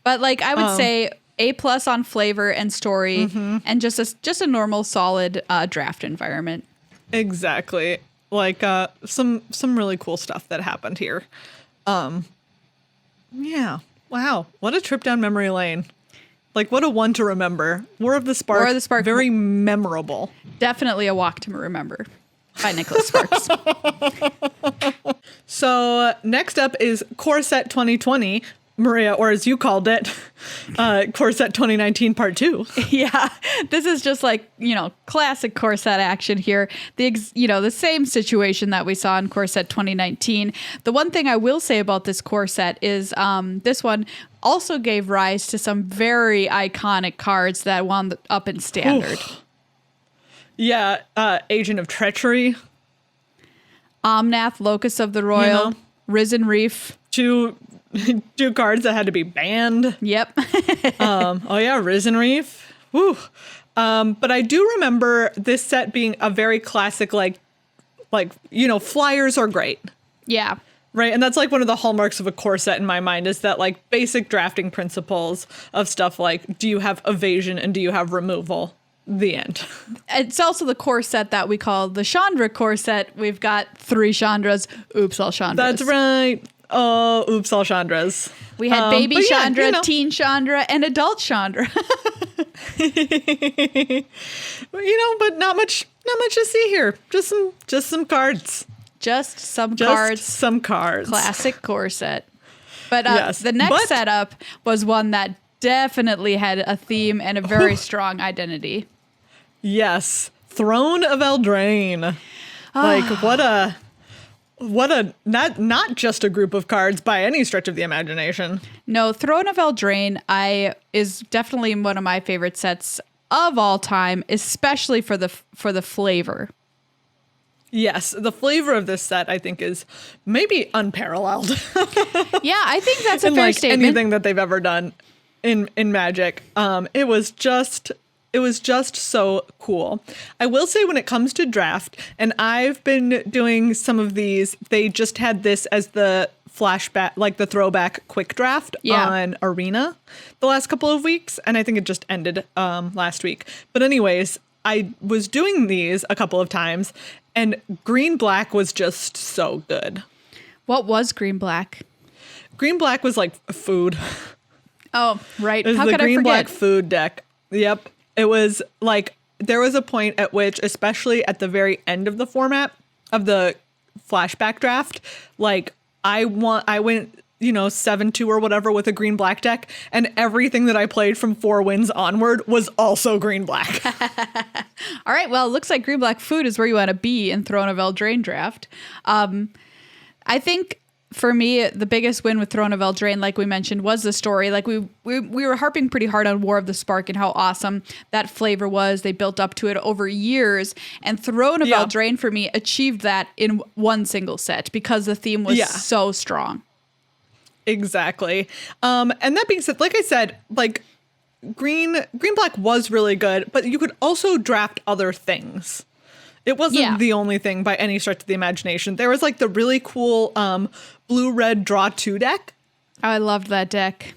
S1: But like I would say A+ on flavor and story and just a normal solid draft environment.
S2: Exactly. Like some really cool stuff that happened here. Yeah. Wow. What a trip down memory lane. Like, what a one to remember. War of the Spark. Very memorable.
S1: Definitely a walk to remember by Nicholas Sparks.
S2: So next up is Corset 2020, Maria, or as you called it, Corset 2019 Part 2.
S1: Yeah, this is just like, classic Corset action here. The same situation that we saw in Corset 2019. The one thing I will say about this Corset is this one also gave rise to some very iconic cards that wound up in standard.
S2: Oof. Yeah, Agent of Treachery.
S1: Omnath, Locust of the Royal, Risen Reef.
S2: Two cards that had to be banned.
S1: Yep.
S2: Risen Reef. Woo. But I do remember this set being a very classic, flyers are great.
S1: Yeah.
S2: Right. And that's like one of the hallmarks of a core set in my mind is that like basic drafting principles of stuff like, do you have evasion and do you have removal? The end.
S1: It's also the core set that we call the Chandra Core Set. We've got 3 Chandras. Oops, all Chandras.
S2: That's right. Oh, oops, all Chandras.
S1: We had baby Chandra, teen Chandra, and adult Chandra.
S2: But not much to see here. Just some cards.
S1: Just some
S2: cards.
S1: Classic core set. But the next setup was one that definitely had a theme and a very strong identity.
S2: Yes. Throne of Eldraine. Like, what a not just a group of cards by any stretch of the imagination.
S1: No, Throne of Eldraine is definitely one of my favorite sets of all time, especially for the flavor.
S2: Yes, the flavor of this set I think is maybe unparalleled.
S1: Yeah, I think that's a fair statement.
S2: Anything that they've ever done in Magic. It was just so cool. I will say when it comes to draft, and I've been doing some of these, they just had this as the flashback, like the throwback quick draft on Arena the last couple of weeks, and I think it just ended last week. But anyways, I was doing these a couple of times, and green-black was just so good.
S1: What was green-black?
S2: Green-black was like food.
S1: Oh, right.
S2: It was
S1: How
S2: the
S1: could I forget?
S2: green-black food deck. Yep. It was like there was a point at which, especially at the very end of the format of the flashback draft, like I went, 7-2 or whatever with a green black deck, and everything that I played from 4 wins onward was also green black.
S1: All right, well, it looks like green black food is where you want to be in Throne of Eldraine draft. I think for me, the biggest win with Throne of Eldraine, like we mentioned, was the story. Like we were harping pretty hard on War of the Spark and how awesome that flavor was. They built up to it over years, and Throne of Eldraine for me achieved that in one single set because the theme was so strong.
S2: Exactly. And that being said, like I said, like green black was really good, but you could also draft other things. It wasn't the only thing by any stretch of the imagination. There was like the really cool blue-red draw 2 deck.
S1: Oh, I loved that deck.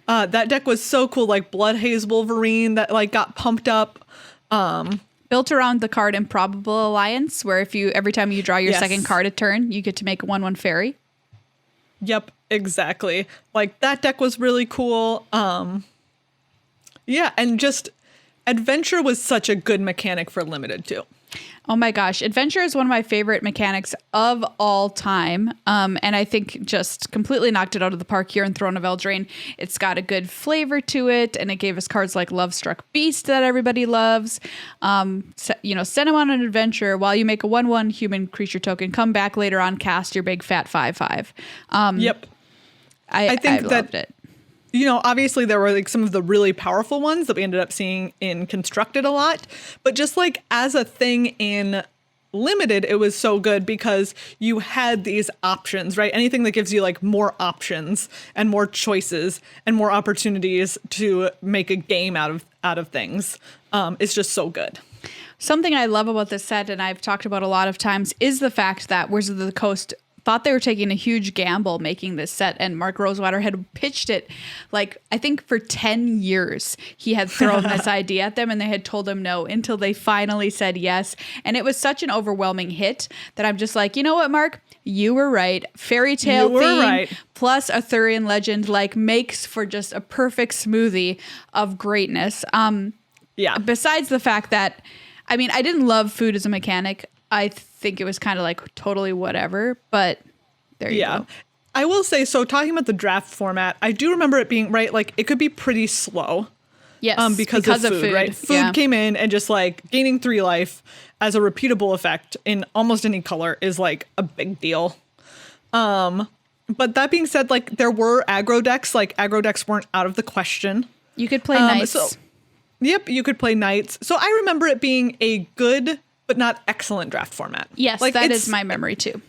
S2: That deck was so cool, like Blood Haze Wolverine that like got pumped up.
S1: Built around the card Improbable Alliance, where every time you draw your second card a turn, you get to make a 1/1 fairy.
S2: Yep, exactly. Like that deck was really cool. Yeah, and just Adventure was such a good mechanic for Limited too.
S1: Oh my gosh. Adventure is one of my favorite mechanics of all time. And I think just completely knocked it out of the park here in Throne of Eldraine. It's got a good flavor to it, and it gave us cards like Love Struck Beast that everybody loves. Send them on an adventure while you make a 1/1 human creature token. Come back later on, cast your big fat 5/5.
S2: Yep.
S1: I think I loved it.
S2: Obviously there were like some of the really powerful ones that we ended up seeing in Constructed a lot, but just like as a thing in Limited, it was so good because you had these options, right? Anything that gives you like more options and more choices and more opportunities to make a game out of things is just so good.
S1: Something I love about this set, and I've talked about a lot of times, is the fact that Wizards of the Coast thought they were taking a huge gamble making this set, and Mark Rosewater had pitched it like I think for 10 years he had thrown this idea at them, and they had told him no until they finally said yes. And it was such an overwhelming hit that I'm just like, you know what, Mark, you were right. Fairy tale theme plus Arthurian legend like makes for just a perfect smoothie of greatness. Besides the fact that I didn't love food as a mechanic. I think it was kind of like totally whatever, but there you go.
S2: I will say, so talking about the draft format, I do remember it being, right, like it could be pretty slow.
S1: Yes,
S2: because of food, right? Food came in and just like gaining 3 life as a repeatable effect in almost any color is like a big deal. But that being said, like there were aggro decks, like aggro decks weren't out of the question.
S1: You could play knights.
S2: You could play knights. So I remember it being a good but not excellent draft format.
S1: Yes, like, that is my memory too.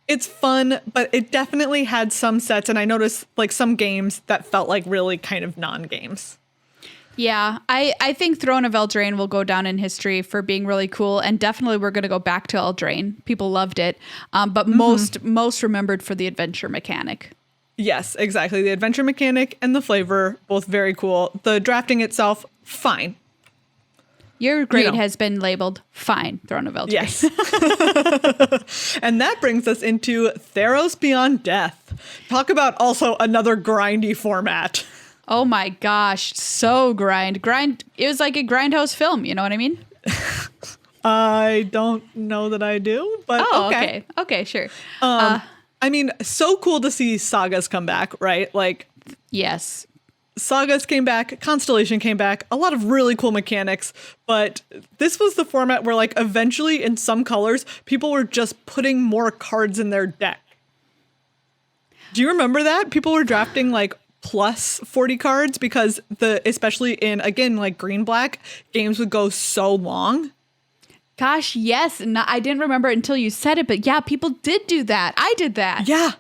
S2: It's fun, but it definitely had some sets, and I noticed like some games that felt like really kind of non-games.
S1: Yeah, I think Throne of Eldraine will go down in history for being really cool, and definitely we're going to go back to Eldraine. People loved it, but most remembered for the adventure mechanic.
S2: Yes, exactly. The adventure mechanic and the flavor, both very cool. The drafting itself, fine.
S1: Your grade has been labeled fine, Throne of Eldraine.
S2: Yes. And that brings us into Theros Beyond Death. Talk about also another grindy format.
S1: Oh my gosh, so grind. It was like a grindhouse film, you know what I mean?
S2: I don't know that I do, but okay.
S1: Okay, sure.
S2: So cool to see sagas come back, right? Like,
S1: yes.
S2: Sagas came back, Constellation came back, a lot of really cool mechanics, but this was the format where like eventually in some colors, people were just putting more cards in their deck. Do you remember that? People were drafting like plus 40 cards because especially in, again, like green black, games would go so long.
S1: Gosh, yes. No, I didn't remember it until you said it, but yeah, people did do that. I did that.
S2: Yeah.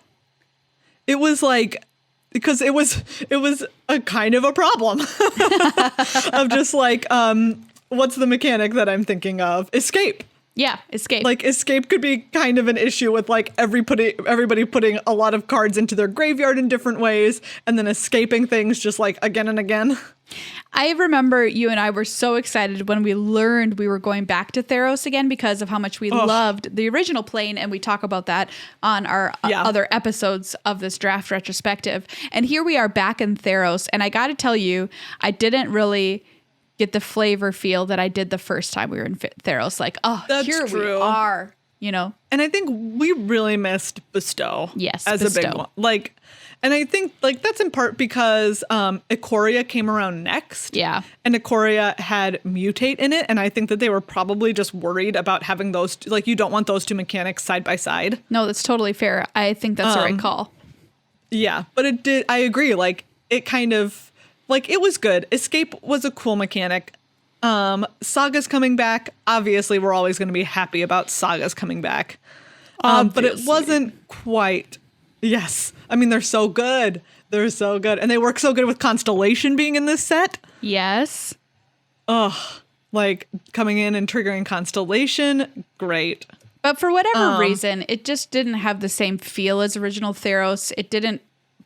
S2: It was like, because it was a kind of a problem of just like, what's the mechanic that I'm thinking of? Escape.
S1: Yeah, escape.
S2: Like escape could be kind of an issue with like everybody putting a lot of cards into their graveyard in different ways and then escaping things just like again and again.
S1: I remember you and I were so excited when we learned we were going back to Theros again because of how much we loved the original plane, and we talk about that on our other episodes of this draft retrospective. And here we are back in Theros, and I got to tell you, I didn't really get the flavor feel that I did the first time we were in Theros. Like, oh,
S2: That's
S1: here we
S2: true.
S1: are, you know?
S2: And I think we really missed Bestow.
S1: Yes,
S2: as
S1: Bestow.
S2: a big one. Like, and I think like that's in part because Ikoria came around next.
S1: Yeah.
S2: And Ikoria had Mutate in it. And I think that they were probably just worried about having those, like, you don't want those two mechanics side by side.
S1: No, that's totally fair. I think that's the right call.
S2: Yeah. But it did, I agree. Like, it kind of, like, it was good. Escape was a cool mechanic. Saga's coming back. Obviously, we're always going to be happy about Saga's coming back. But it wasn't quite. Yes. I mean, they're so good. They're so good. And they work so good with Constellation being in this set.
S1: Yes.
S2: Ugh. Like coming in and triggering Constellation. Great.
S1: But for whatever reason, it just didn't have the same feel as original Theros. It didn't.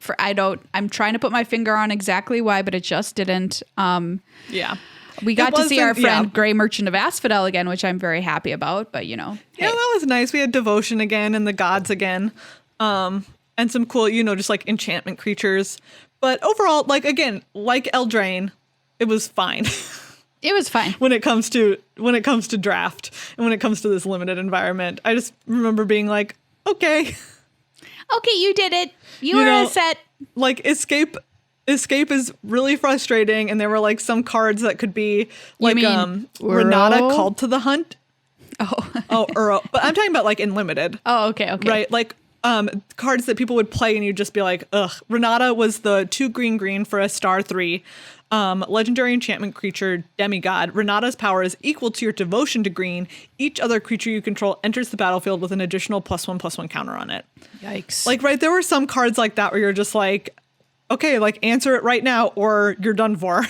S1: I'm trying to put my finger on exactly why, but it just didn't.
S2: Yeah.
S1: We got to see our friend Grey Merchant of Asphodel again, which I'm very happy about, but you know.
S2: Yeah, that was nice. We had Devotion again and the gods again. And some cool, you know, just like enchantment creatures. But overall, like again, like Eldraine, it was fine.
S1: It was fine.
S2: when it comes to draft and when it comes to this limited environment. I just remember being like, okay.
S1: Okay, you did it. You were a set.
S2: Like Escape is really frustrating, and there were like some cards that could be like Renata Called to the Hunt. Oh, Uro. But I'm talking about like in limited.
S1: Oh, okay.
S2: Right, like cards that people would play and you'd just be like, ugh. Renata was the 2 green for a star 3. Legendary enchantment creature, demigod. Renata's power is equal to your devotion to green. Each other creature you control enters the battlefield with an additional +1/+1 counter on it.
S1: Yikes.
S2: Like, right, there were some cards like that where you're just like, okay, like answer it right now or you're done for.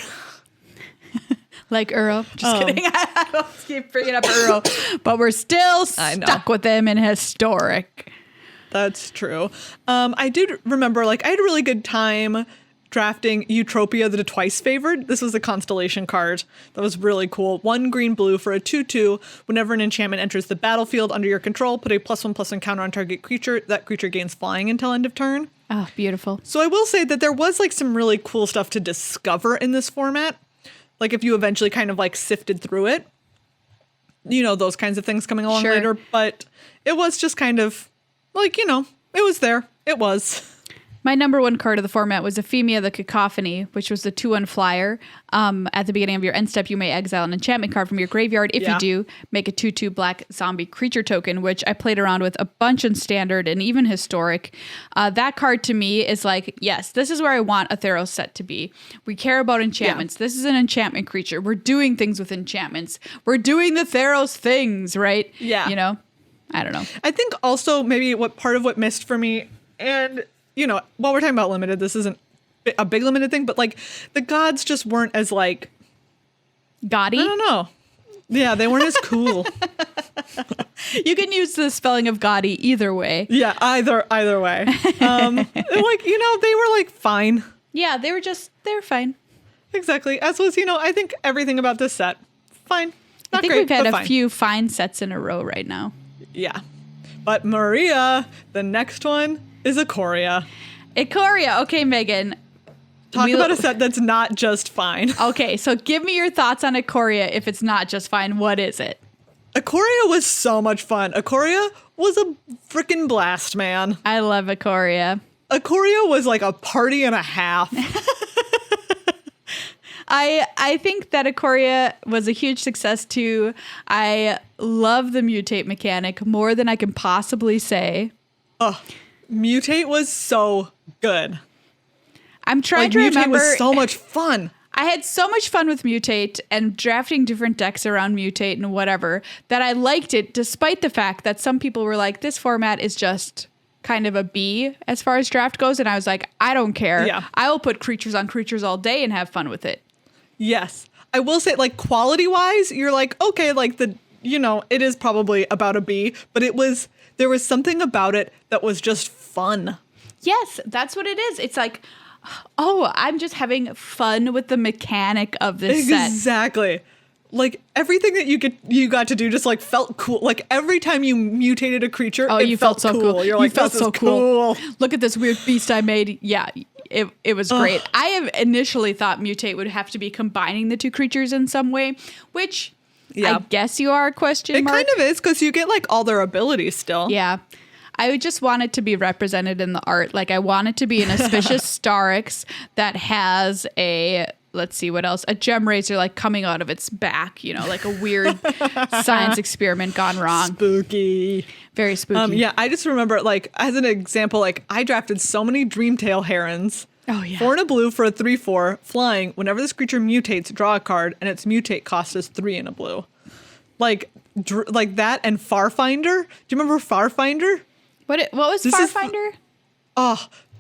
S1: Like Uro. Just kidding. I don't keep bringing up Uro, but we're still stuck with him in historic.
S2: That's true. I did remember, like, I had a really good time drafting Eutropia the Twice Favored. This was a Constellation card that was really cool. 1 green/blue for a 2/2. Whenever an enchantment enters the battlefield under your control, put a +1/+1 counter on target creature. That creature gains flying until end of turn.
S1: Oh, beautiful.
S2: So I will say that there was like some really cool stuff to discover in this format. Like if you eventually kind of like sifted through it, you know, those kinds of things coming along later. But it was just kind of like, you know, it was there. It was.
S1: My number 1 card of the format was Ephemia the Cacophony, which was the 2/1 flyer. At the beginning of your end step, you may exile an enchantment card from your graveyard. If you do, make a 2/2 black zombie creature token, which I played around with a bunch in Standard and even Historic. That card to me is like, yes, this is where I want a Theros set to be. We care about enchantments. This is an enchantment creature. We're doing things with enchantments. We're doing the Theros things, right?
S2: Yeah.
S1: You know? I don't know.
S2: I think also maybe what part of what missed for me, and you know, while we're talking about limited, this isn't a big limited thing, but like the gods just weren't as like
S1: gaudy.
S2: I don't know. Yeah, they weren't as cool.
S1: You can use the spelling of gaudy either way.
S2: Yeah, either way. Like, you know, they were like fine.
S1: Yeah, they were fine.
S2: Exactly. As was, you know, I think everything about this set, fine. Not
S1: I think
S2: great,
S1: we've had a
S2: fine.
S1: few fine sets in a row right now.
S2: Yeah. But Maria, the next one is Ikoria.
S1: Ikoria. Okay, Megan.
S2: Talk about a set that's not just fine.
S1: Okay, so give me your thoughts on Ikoria. If it's not just fine, what is it?
S2: Ikoria was so much fun. Ikoria was a freaking blast, man.
S1: I love Ikoria.
S2: Ikoria was like a party and a half.
S1: I think that Ikoria was a huge success too. I love the mutate mechanic more than I can possibly say.
S2: Mutate was so good.
S1: I'm trying to
S2: Mutate
S1: remember.
S2: Was so much fun.
S1: I had so much fun with Mutate and drafting different decks around Mutate and whatever that I liked it, despite the fact that some people were like, this format is just kind of a B as far as draft goes. And I was like, I don't care.
S2: Yeah.
S1: I will put creatures on creatures all day and have fun with it.
S2: Yes. I will say, like, quality wise, you're like, okay, like you know, it is probably about a B, but there was something about it that was just fun.
S1: Yes, that's what it is. It's like, oh, I'm just having fun with the mechanic of this set.
S2: Exactly. Like everything that you got to do just like felt cool. Like every time you mutated a creature,
S1: you felt so cool.
S2: You're like,
S1: you felt
S2: this
S1: so
S2: is cool.
S1: Look at this weird beast I made. Yeah, it was great. I have initially thought Mutate would have to be combining the two creatures in some way, which I guess you are, question mark.
S2: It kind of is, because you get like all their abilities still.
S1: Yeah. I would just want it to be represented in the art. Like I want it to be an auspicious Starix that has let's see what else, a gem razor like coming out of its back, you know, like a weird science experiment gone wrong.
S2: Spooky.
S1: Very spooky.
S2: Yeah, I just remember, like, as an example, like, I drafted so many Dreamtail Herons.
S1: Oh, yeah.
S2: 4 and a blue for a 3/4, flying. Whenever this creature mutates, draw a card, and its mutate cost is 3 and a blue. Like that and Farfinder. Do you remember Farfinder?
S1: What was Farfinder?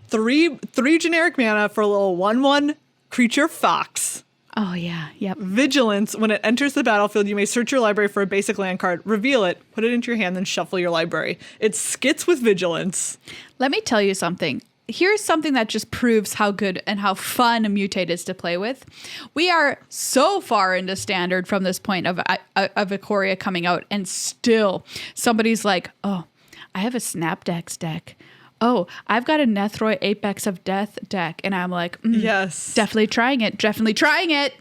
S2: Three generic mana for a little 1/1 creature fox.
S1: Oh, yeah. Yep.
S2: Vigilance. When it enters the battlefield, you may search your library for a basic land card, reveal it, put it into your hand, then shuffle your library. It skits with Vigilance.
S1: Let me tell you something. Here's something that just proves how good and how fun a Mutate is to play with. We are so far into Standard from this point of Ikoria coming out, and still somebody's like, oh, I have a Snapdex deck. Oh, I've got a Nethroi Apex of Death deck. And I'm like,
S2: yes,
S1: definitely trying it. Definitely trying it.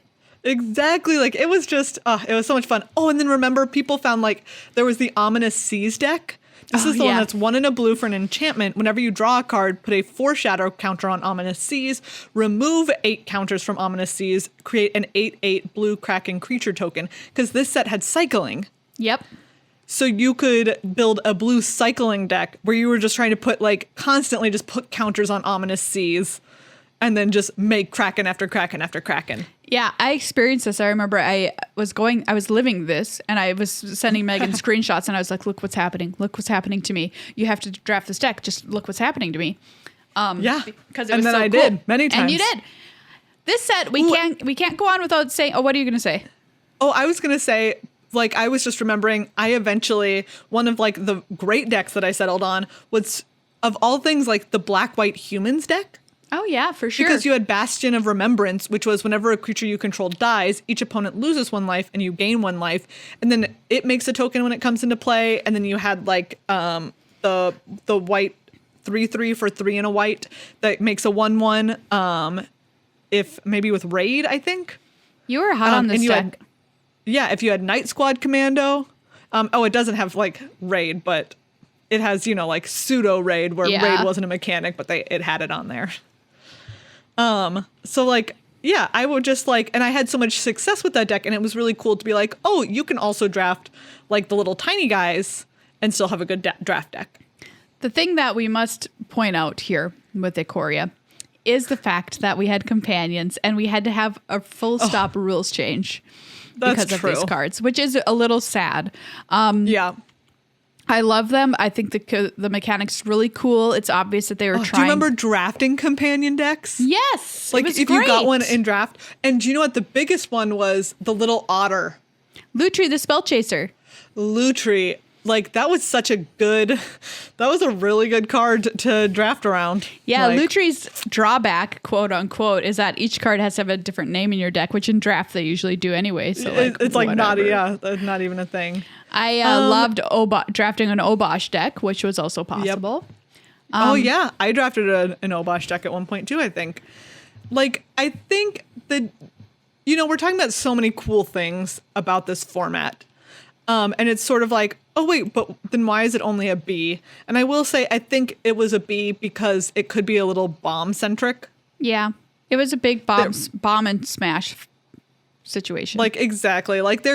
S2: Exactly. Like, it was just, it was so much fun. Oh, and then remember, people found, like, there was the Ominous Seas deck. This is the one that's 1 and a blue for an enchantment. Whenever you draw a card, put a foreshadow counter on Ominous Seas, remove 8 counters from Ominous Seas, create an 8/8 blue Kraken creature token. Because this set had cycling.
S1: Yep.
S2: So you could build a blue cycling deck where you were just trying to put, like, constantly just put counters on Ominous Seas and then just make Kraken after Kraken after Kraken.
S1: Yeah, I experienced this. I remember I was living this, and I was sending Meghan screenshots, and I was like, look what's happening. Look what's happening to me. You have to draft this deck. Just look what's happening to me.
S2: Yeah.
S1: Because it was so cool.
S2: And then I did many times.
S1: And you did. This set, we can't go on without saying, what are you going to say?
S2: Oh, I was going to say, like, I was just remembering, one of, like, the great decks that I settled on was, of all things, like, the Black-White Humans deck.
S1: Oh, yeah, for sure.
S2: Because you had Bastion of Remembrance, which was whenever a creature you controlled dies, each opponent loses 1 life and you gain 1 life. And then it makes a token when it comes into play. And then you had, like, the white 3/3 for 3 and a white that makes a 1/1, if maybe with Raid, I think.
S1: You were hot on this deck.
S2: If you had Night Squad Commando. It doesn't have, like, Raid, but it has, like, pseudo Raid, where Raid wasn't a mechanic, but it had it on there. So, like, yeah, I would just, like, and I had so much success with that deck, and it was really cool to be like, oh, you can also draft, like, the little tiny guys and still have a good draft deck.
S1: The thing that we must point out here with Ikoria is the fact that we had companions, and we had to have a full stop rules change. Because of these cards, which is a little sad.
S2: Yeah.
S1: I love them. I think the mechanics really cool. It's obvious that they were trying.
S2: Do you remember drafting companion decks?
S1: Yes.
S2: Like, if you got one in draft. And do you know what? The biggest one was the little otter.
S1: Lutri the Spell Chaser.
S2: Lutri. Like, that was a really good card to draft around.
S1: Yeah, like, Lutri's drawback, quote unquote, is that each card has to have a different name in your deck, which in draft they usually do anyway. So
S2: it's like not even a thing.
S1: I loved drafting an Obosh deck, which was also possible.
S2: Yep. I drafted an Obosh deck at one point too, I think. Like, I think that, we're talking about so many cool things about this format. And it's sort of like, oh, wait, but then why is it only a B? And I will say, I think it was a B because it could be a little bomb-centric.
S1: Yeah. It was a big bomb and smash situation.
S2: Like, exactly. Like,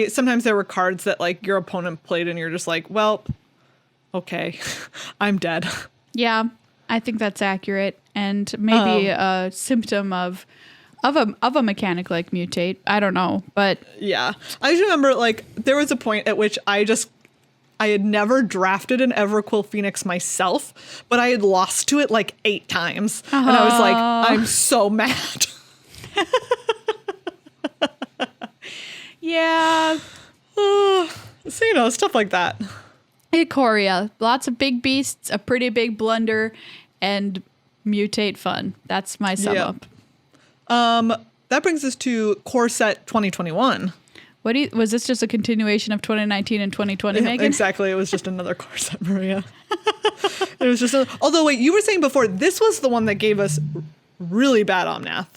S2: sometimes there were cards that, like, your opponent played and you're just like, well, okay, I'm dead.
S1: Yeah, I think that's accurate. And maybe a symptom of a mechanic like Mutate. I don't know, but
S2: yeah, I just remember, like, there was a point at which I had never drafted an Everquill Phoenix myself, but I had lost to it like 8 times, and I was like, I'm so mad.
S1: Yeah.
S2: So, stuff like that.
S1: Ikoria, lots of big beasts, a pretty big blunder, and Mutate fun. That's my sum up.
S2: That brings us to Corset 2021.
S1: Was this just a continuation of 2019 and 2020, Meghan?
S2: Exactly. It was just another Corset, Maria. It was just although, wait, you were saying before, this was the one that gave us really bad Omnath.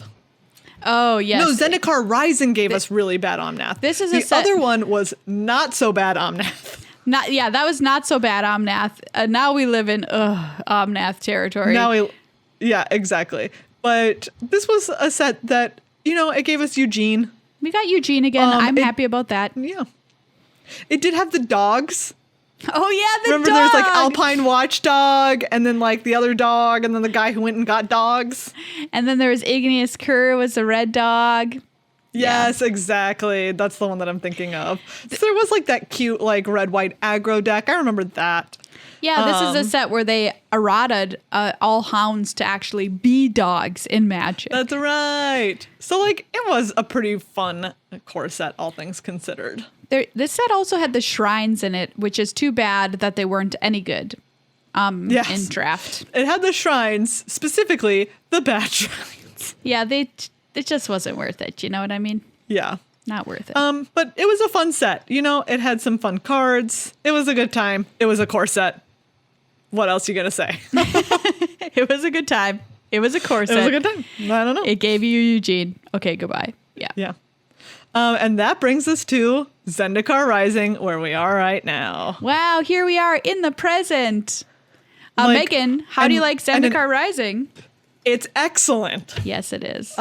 S1: Oh, yes.
S2: No, Zendikar Rising gave us really bad Omnath.
S1: This is
S2: the
S1: a set.
S2: other one was not so bad Omnath.
S1: That was not so bad Omnath. Now we live in Omnath territory.
S2: Yeah, exactly. But this was a set that, it gave us Eugene.
S1: We got Eugene again. I'm happy about that.
S2: Yeah. It did have the dogs.
S1: Oh, yeah, the
S2: Remember
S1: dog.
S2: there was like Alpine Watchdog and then like the other dog and then the guy who went and got dogs.
S1: And then there was Igneous Kerr was the red dog.
S2: Yes, exactly. That's the one that I'm thinking of. So there was like that cute like red-white aggro deck. I remember that.
S1: Yeah, this is a set where they errataed all hounds to actually be dogs in Magic.
S2: That's right. So like it was a pretty fun core set, all things considered.
S1: This set also had the shrines in it, which is too bad that they weren't any good in draft.
S2: It had the shrines, specifically the bad shrines.
S1: Yeah, it just wasn't worth it. You know what I mean?
S2: Yeah.
S1: Not worth it.
S2: But it was a fun set. It had some fun cards. It was a good time. It was a core set. What else are you going to say?
S1: It was a good time. It was a core set.
S2: It was a good time. I don't know.
S1: It gave you Eugene. Okay, goodbye. Yeah.
S2: Yeah. And that brings us to Zendikar Rising, where we are right now.
S1: Wow, here we are in the present. Meghan, how do you like Zendikar Rising?
S2: It's excellent.
S1: Yes, it is.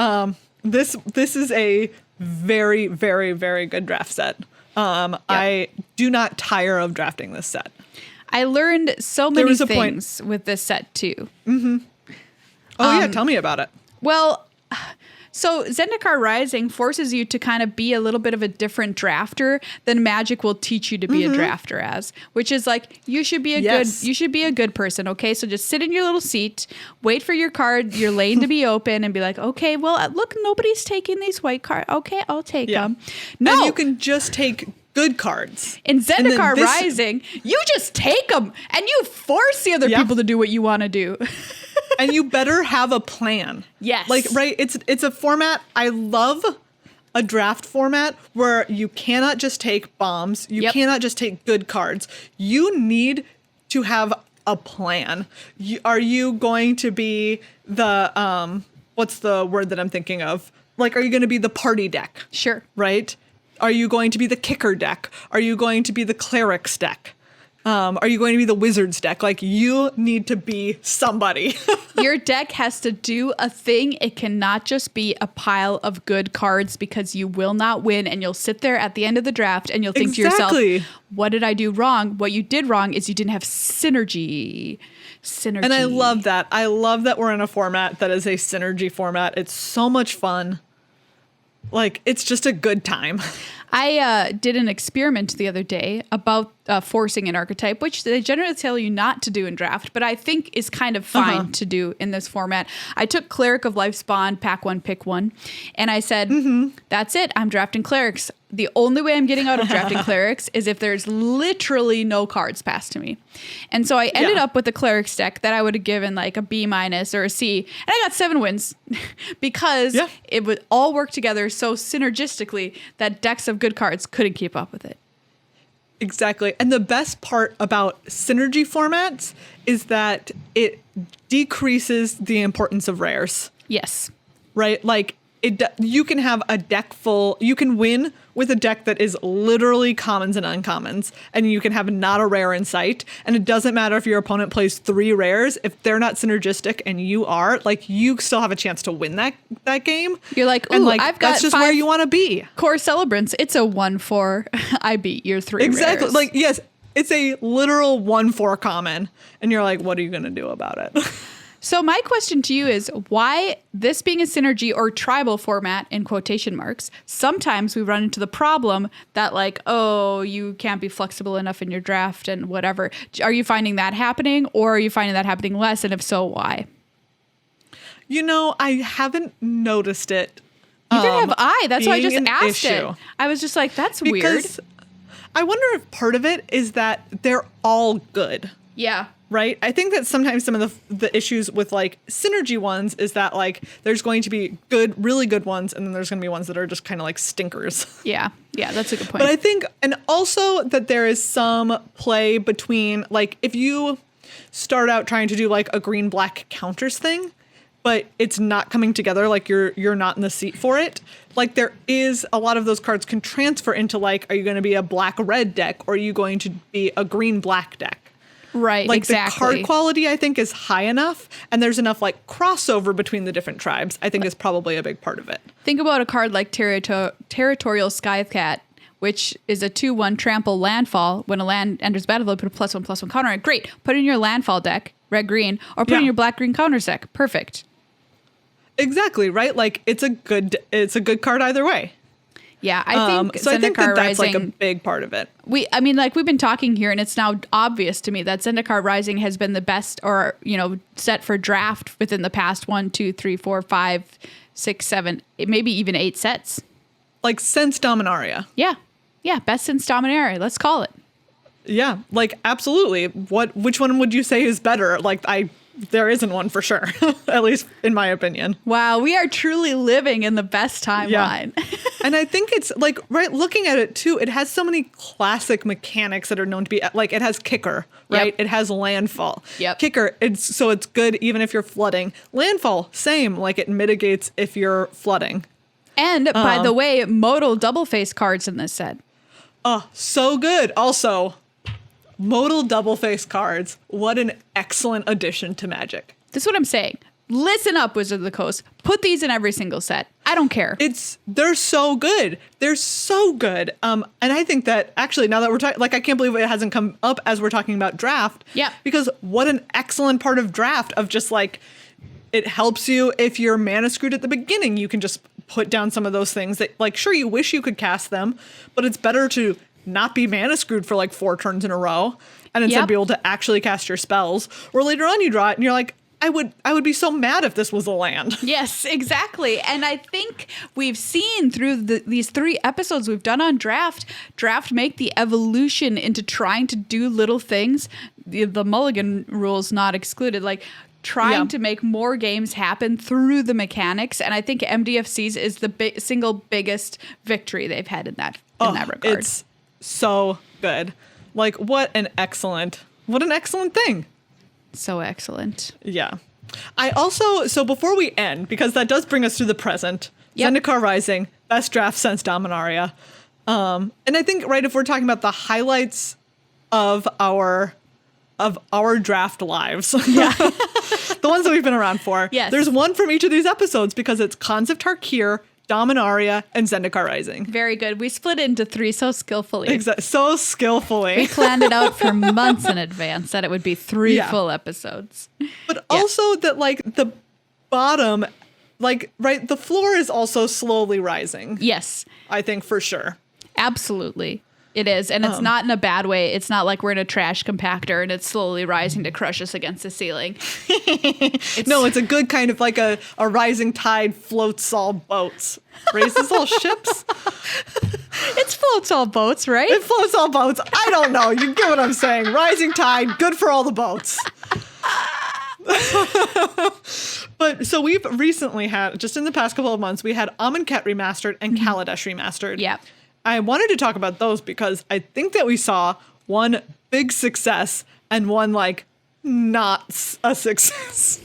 S2: This is a very, very, very good draft set. I do not tire of drafting this set.
S1: I learned so many things with this set too.
S2: Mm-hmm. Oh yeah, tell me about it.
S1: Well, so Zendikar Rising forces you to kind of be a little bit of a different drafter than Magic will teach you to be a drafter as, which is like you should be a good person, okay? So just sit in your little seat, wait for your card, your lane to be open, and be like, okay, well, look, nobody's taking these white cards. Okay, I'll take them. No,
S2: and you can just take good cards.
S1: In Zendikar Rising, you just take them and you force the other people to do what you want to do.
S2: And you better have a plan.
S1: Yes.
S2: Like, right, it's a format. I love a draft format where you cannot just take bombs. You cannot just take good cards. You need to have a plan. Are you going to be the, what's the word that I'm thinking of? Like, are you going to be the party deck?
S1: Sure.
S2: Right? Are you going to be the kicker deck? Are you going to be the clerics deck? Are you going to be the wizards deck? Like, you need to be somebody.
S1: Your deck has to do a thing. It cannot just be a pile of good cards because you will not win. And you'll sit there at the end of the draft and you'll think to yourself, what did I do wrong? What you did wrong is you didn't have synergy. And
S2: I love that. I love that we're in a format that is a synergy format. It's so much fun. Like, it's just a good time.
S1: I did an experiment the other day about forcing an archetype, which they generally tell you not to do in draft, but I think is kind of fine to do in this format. I took Cleric of Life's Bond, pack one, pick one, and I said, that's it. I'm drafting clerics. The only way I'm getting out of drafting clerics is if there's literally no cards passed to me. And so I ended up with a clerics deck that I would have given like a B- or a C. And I got 7 wins because it would all work together so synergistically that decks of good cards couldn't keep up with it.
S2: Exactly. And the best part about synergy formats is that it decreases the importance of rares.
S1: Yes.
S2: Right? Like, you can have a deck full, you can win with a deck that is literally commons and uncommons, and you can have not a rare in sight. And it doesn't matter if your opponent plays 3 rares, if they're not synergistic and you are, like, you still have a chance to win that game.
S1: You're like, ooh,
S2: and like,
S1: I've got
S2: that's just where you want to be.
S1: Core Celebrants, it's a 1/4. I beat your 3
S2: exactly.
S1: rares.
S2: Like, yes, it's a literal 1/4 common, and you're like, what are you going to do about it?
S1: So my question to you is why, this being a synergy or tribal format in quotation marks, sometimes we run into the problem that like, oh, you can't be flexible enough in your draft and whatever. Are you finding that happening, or are you finding that happening less? And if so, why?
S2: I haven't noticed it.
S1: Neither have I. That's why I just asked
S2: issue.
S1: it. I was just like, that's weird.
S2: I wonder if part of it is that they're all good.
S1: Yeah.
S2: Right? I think that sometimes some of the issues with like synergy ones is that like there's going to be good, really good ones, and then there's going to be ones that are just kind of like stinkers.
S1: Yeah. Yeah, that's a good point.
S2: But I think, and also that there is some play between like if you start out trying to do like a green-black counters thing, but it's not coming together. Like you're not in the seat for it. Like there is a lot of those cards can transfer into like, are you going to be a black-red deck or are you going to be a green-black deck?
S1: Right,
S2: like
S1: exactly.
S2: The card quality, I think, is high enough, and there's enough like crossover between the different tribes. I think is probably a big part of it.
S1: Think about a card like Territorial Skycat, which is a 2/1 trample landfall. When a land enters battlefield, put a +1/+1 counter on it. Great. Put it in your landfall deck, red-green, or put it in your black-green counters deck. Perfect.
S2: Exactly, right? Like it's a good card either way.
S1: Yeah, I think
S2: so. I think
S1: Zendikar
S2: that's
S1: Rising,
S2: like a big part of it.
S1: we've been talking here, and it's now obvious to me that Zendikar Rising has been the best, or set for draft within the past 1, 2, 3, 4, 5, 6, 7, maybe even 8 sets.
S2: Like since Dominaria.
S1: Yeah, best since Dominaria. Let's call it.
S2: Yeah, like absolutely. Which one would you say is better? Like there isn't one for sure, at least in my opinion.
S1: Wow, we are truly living in the best timeline.
S2: Yeah. And I think it's like, right, looking at it too, it has so many classic mechanics that are known to be, like it has kicker, right?
S1: Yep.
S2: It has landfall.
S1: Yep.
S2: Kicker, it's good even if you're flooding. Landfall, same, like it mitigates if you're flooding.
S1: And by the way, modal double face cards in this set.
S2: Oh, so good. Also, modal double face cards. What an excellent addition to Magic.
S1: This is what I'm saying. Listen up, Wizard of the Coast. Put these in every single set. I don't care.
S2: They're so good. They're so good. And I think that actually now that we're talking, like I can't believe it hasn't come up as we're talking about draft.
S1: Yeah.
S2: Because what an excellent part of draft of just like, it helps you if you're mana screwed at the beginning. You can just put down some of those things that like, sure, you wish you could cast them, but it's better to not be mana screwed for like 4 turns in a row and instead be able to actually cast your spells. Or later on you draw it and you're like, I would be so mad if this was a land.
S1: Yes, exactly. And I think we've seen through these 3 episodes we've done on draft make the evolution into trying to do little things, the mulligan rules not excluded, like trying to make more games happen through the mechanics. And I think MDFC's is the single biggest victory they've had in that regard.
S2: It's so good. Like what an excellent thing.
S1: So excellent.
S2: Yeah. I also, so before we end, because that does bring us to the present, Zendikar Rising, best draft since Dominaria. And I think, right, if we're talking about the highlights of our draft lives, the ones that we've been around for, there's one from each of these episodes because it's Khans of Tarkir, Dominaria, and Zendikar Rising.
S1: Very good. We split it into 3 so skillfully.
S2: So skillfully.
S1: We planned it out for months in advance that it would be 3 full episodes.
S2: But also that like the bottom, like, right, the floor is also slowly rising.
S1: Yes.
S2: I think for sure.
S1: Absolutely. It is. And it's not in a bad way. It's not like we're in a trash compactor and it's slowly rising to crush us against the ceiling.
S2: It's a good kind of like a rising tide floats all boats. Raises all ships.
S1: It floats all boats, right?
S2: It floats all boats. I don't know. You get what I'm saying. Rising tide, good for all the boats. But so we've recently had, just in the past couple of months, we had Amonkhet Remastered and Kaladesh Remastered.
S1: Yeah.
S2: I wanted to talk about those because I think that we saw one big success and one like not a success.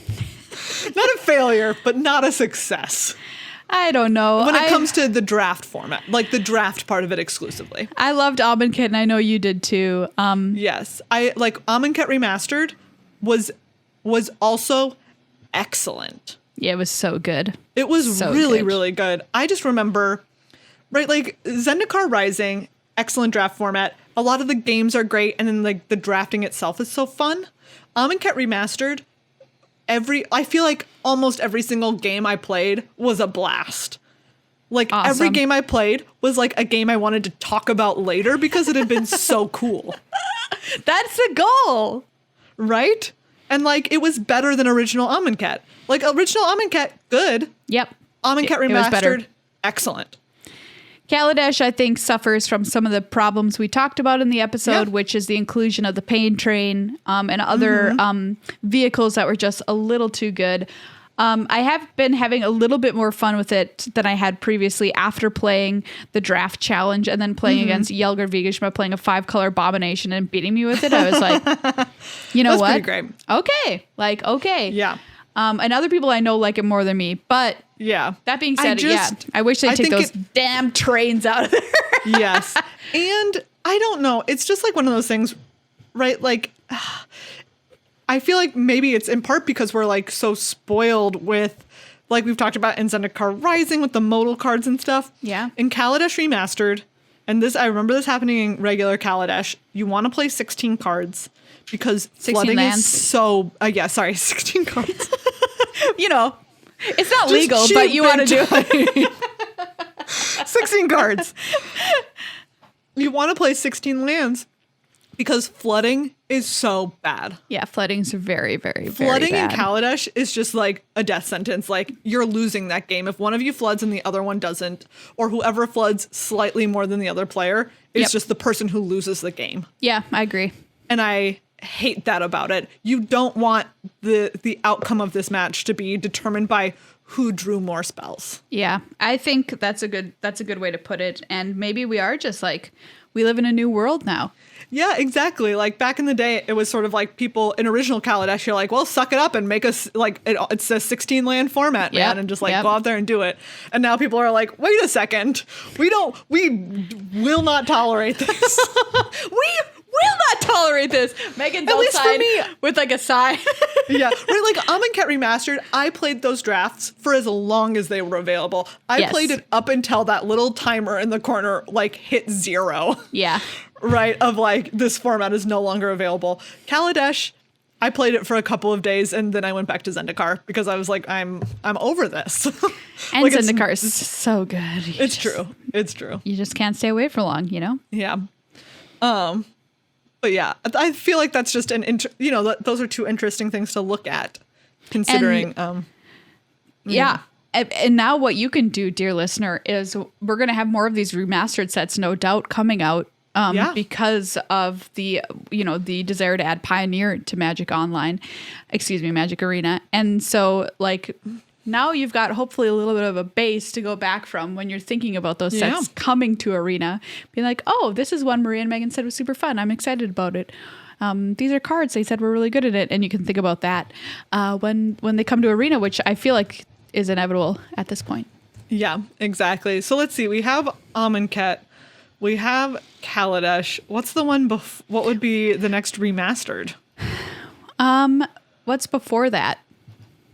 S2: Not a failure, but not a success.
S1: I don't know.
S2: When it comes to the draft format, like the draft part of it exclusively.
S1: I loved Amonkhet and I know you did too.
S2: Yes. I like Amonkhet Remastered was also excellent.
S1: Yeah, it was so good.
S2: It was
S1: so
S2: really,
S1: good.
S2: really good. I just remember, right, like Zendikar Rising, excellent draft format. A lot of the games are great, and then like the drafting itself is so fun. Amonkhet Remastered, I feel like almost every single game I played was a blast. Like every game I played was like a game I wanted to talk about later because it had been so cool.
S1: That's the goal.
S2: Right? And like it was better than original Amonkhet. Like original Amonkhet, good.
S1: Yep.
S2: Amonkhet Remastered, excellent.
S1: Kaladesh, I think, suffers from some of the problems we talked about in the episode, which is the inclusion of the pain train and other vehicles that were just a little too good. I have been having a little bit more fun with it than I had previously after playing the draft challenge and then playing against Yelgar Vigishma, playing a 5-color abomination and beating me with it. I was like, you know
S2: That's
S1: what?
S2: pretty great.
S1: Okay. Like, okay.
S2: Yeah.
S1: And other people I know like it more than me. But
S2: Yeah.
S1: that being said, I wish they'd take those damn trains out of there.
S2: Yes. And I don't know. It's just like one of those things, right? Like, I feel like maybe it's in part because we're like so spoiled with, like we've talked about in Zendikar Rising with the modal cards and stuff.
S1: Yeah.
S2: In Kaladesh Remastered, and this, I remember this happening in regular Kaladesh, you want to play 16 cards because
S1: 16
S2: flooding
S1: lands.
S2: is so, 16 cards.
S1: You know, it's not
S2: Just
S1: legal,
S2: cheap
S1: but you want to do
S2: big
S1: it.
S2: 16 cards. You want to play 16 lands because flooding is so bad.
S1: Yeah, flooding's very, very, very
S2: Flooding
S1: bad.
S2: in Kaladesh is just like a death sentence. Like, you're losing that game. If one of you floods and the other one doesn't, or whoever floods slightly more than the other player is
S1: Yep.
S2: just the person who loses the game.
S1: Yeah, I agree.
S2: And I hate that about it. You don't want the outcome of this match to be determined by who drew more spells.
S1: Yeah, I think that's a good way to put it. And maybe we are just like, we live in a new world now.
S2: Yeah, exactly. Like back in the day, it was sort of like people in original Kaladesh, you're like, well, suck it up and make us like, it's a 16 land format, man,
S1: Yep,
S2: and just like
S1: yep.
S2: go out there and do it. And now people are like, wait a second, we will not tolerate this.
S1: We will not tolerate this. Megan's
S2: At least for
S1: outside
S2: me.
S1: with like a sigh.
S2: Yeah, right. Like Amonkhet Remastered, I played those drafts for as long as they were available. I
S1: Yes.
S2: played it up until that little timer in the corner like hit 0.
S1: Yeah.
S2: Right, of like, this format is no longer available. Kaladesh, I played it for a couple of days and then I went back to Zendikar because I was like, I'm over this.
S1: And
S2: Like,
S1: Zendikar is so good.
S2: It's true. It's true.
S1: You just can't stay away for long, you know?
S2: Yeah. But yeah, I feel like that's just those are two interesting things to look at, considering.
S1: Yeah. And now what you can do, dear listener, is we're going to have more of these remastered sets, no doubt, coming out because of the desire to add Pioneer to Magic Arena. And so like now you've got hopefully a little bit of a base to go back from when you're thinking about those sets coming to Arena. Be like, oh, this is one Maria and Megan said was super fun. I'm excited about it. These are cards they said were really good at it. And you can think about that when they come to Arena, which I feel like is inevitable at this point.
S2: Yeah, exactly. So let's see. We have Amonkhet. We have Kaladesh. What's the one what would be the next remastered?
S1: What's before that?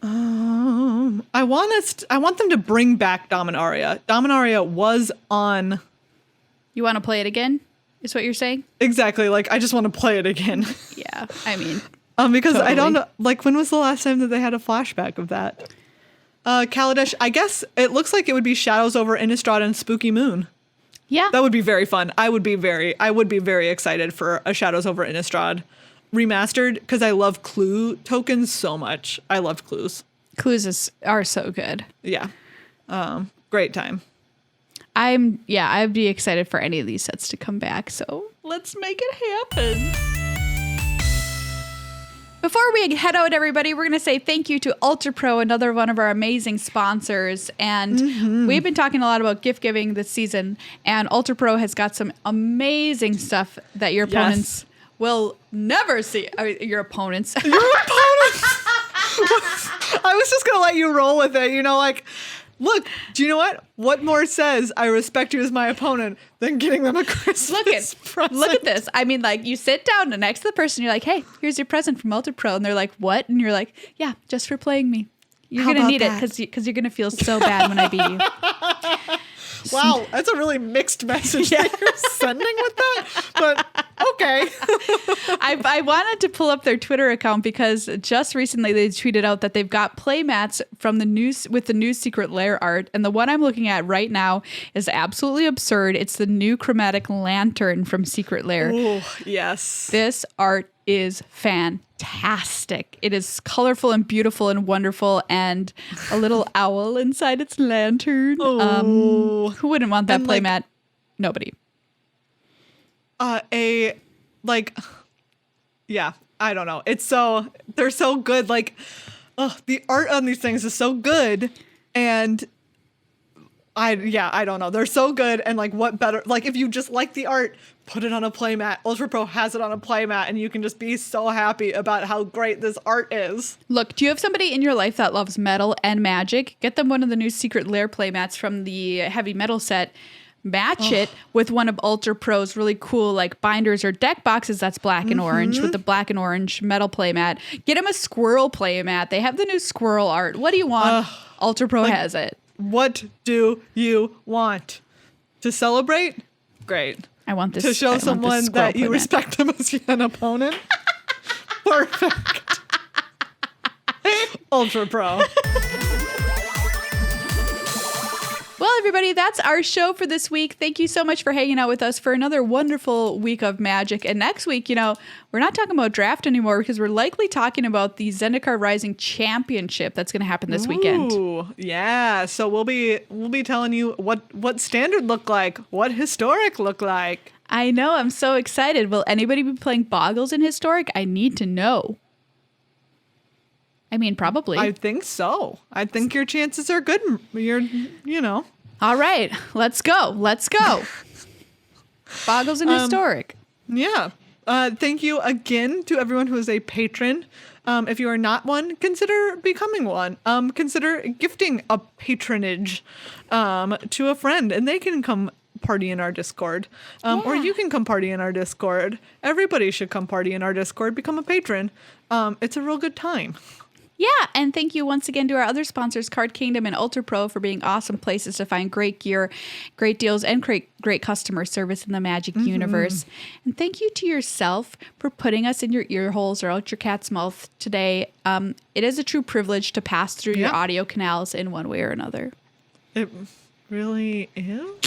S2: I want them to bring back Dominaria. Dominaria was on.
S1: You want to play it again? Is what you're saying?
S2: Exactly. Like, I just want to play it again.
S1: Yeah. I mean,
S2: because
S1: totally.
S2: I don't know. Like, when was the last time that they had a flashback of that? Kaladesh, I guess it looks like it would be Shadows over Innistrad and Spooky Moon.
S1: yeah.
S2: That would be very fun. I would be very excited for a Shadows over Innistrad remastered because I love clue tokens so much. I loved clues.
S1: Clues are so good.
S2: Yeah. Great time.
S1: I'd be excited for any of these sets to come back. So let's make it happen. Before we head out, everybody, we're going to say thank you to Ultra Pro, another one of our amazing sponsors. And we've been talking a lot about gift giving this season. And Ultra Pro has got some amazing stuff that your opponents will never see. Your opponents.
S2: Your opponents. I was just going to let you roll with it. Like, look, do you know what? What more says I respect you as my opponent than getting them a Christmas present?
S1: Look at this. I mean, like, you sit down next to the person, you're like, hey, here's your present from Ultra Pro. And they're like, what? And you're like, yeah, just for playing me. You're going to need it because you're going to feel so bad when I beat you.
S2: Wow, that's a really mixed message that you're sending with that. But okay.
S1: I wanted to pull up their Twitter account because just recently they tweeted out that they've got play mats from the new Secret Lair art. And the one I'm looking at right now is absolutely absurd. It's the new chromatic lantern from Secret Lair.
S2: Oh, yes.
S1: This art is fantastic. It is colorful and beautiful and wonderful, and a little owl inside its lantern.
S2: Oh.
S1: Who wouldn't want that
S2: And,
S1: playmat? Nobody.
S2: Yeah, I don't know. They're so good. Like, the art on these things is so good. And I don't know. They're so good. And like, what better, like if you just like the art, put it on a playmat. Ultra Pro has it on a playmat and you can just be so happy about how great this art is.
S1: Look, do you have somebody in your life that loves metal and magic? Get them one of the new Secret Lair playmats from the heavy metal set. Match it with one of Ultra Pro's really cool like binders or deck boxes that's black and orange with the black and orange metal playmat. Get him a squirrel playmat. They have the new squirrel art. What do you want? Ultra Pro has it.
S2: What do you want? To celebrate? Great.
S1: I want this.
S2: To show someone that you respect them as an opponent? Perfect. Ultra Pro.
S1: Well, everybody, that's our show for this week. Thank you so much for hanging out with us for another wonderful week of Magic. And next week, you know, we're not talking about draft anymore because we're likely talking about the Zendikar Rising Championship that's going to happen this weekend.
S2: Ooh, yeah. So we'll be telling you what standard look like, what historic look like.
S1: I know. I'm so excited. Will anybody be playing Boggles in historic? I need to know. I mean, probably.
S2: I think so. I think your chances are good. You know.
S1: All right. Let's go. Boggles in historic.
S2: Yeah. Thank you again to everyone who is a patron. If you are not one, consider becoming one. Consider gifting a patronage to a friend, and they can come party in our Discord. Or you can come party in our Discord. Everybody should come party in our Discord. Become a patron. It's a real good time.
S1: Yeah, and thank you once again to our other sponsors, Card Kingdom and Ultra Pro, for being awesome places to find great gear, great deals, and great customer service in the Magic universe. And thank you to yourself for putting us in your ear holes or out your cat's mouth today. It is a true privilege to pass through your audio canals in one way or another.
S2: It really is.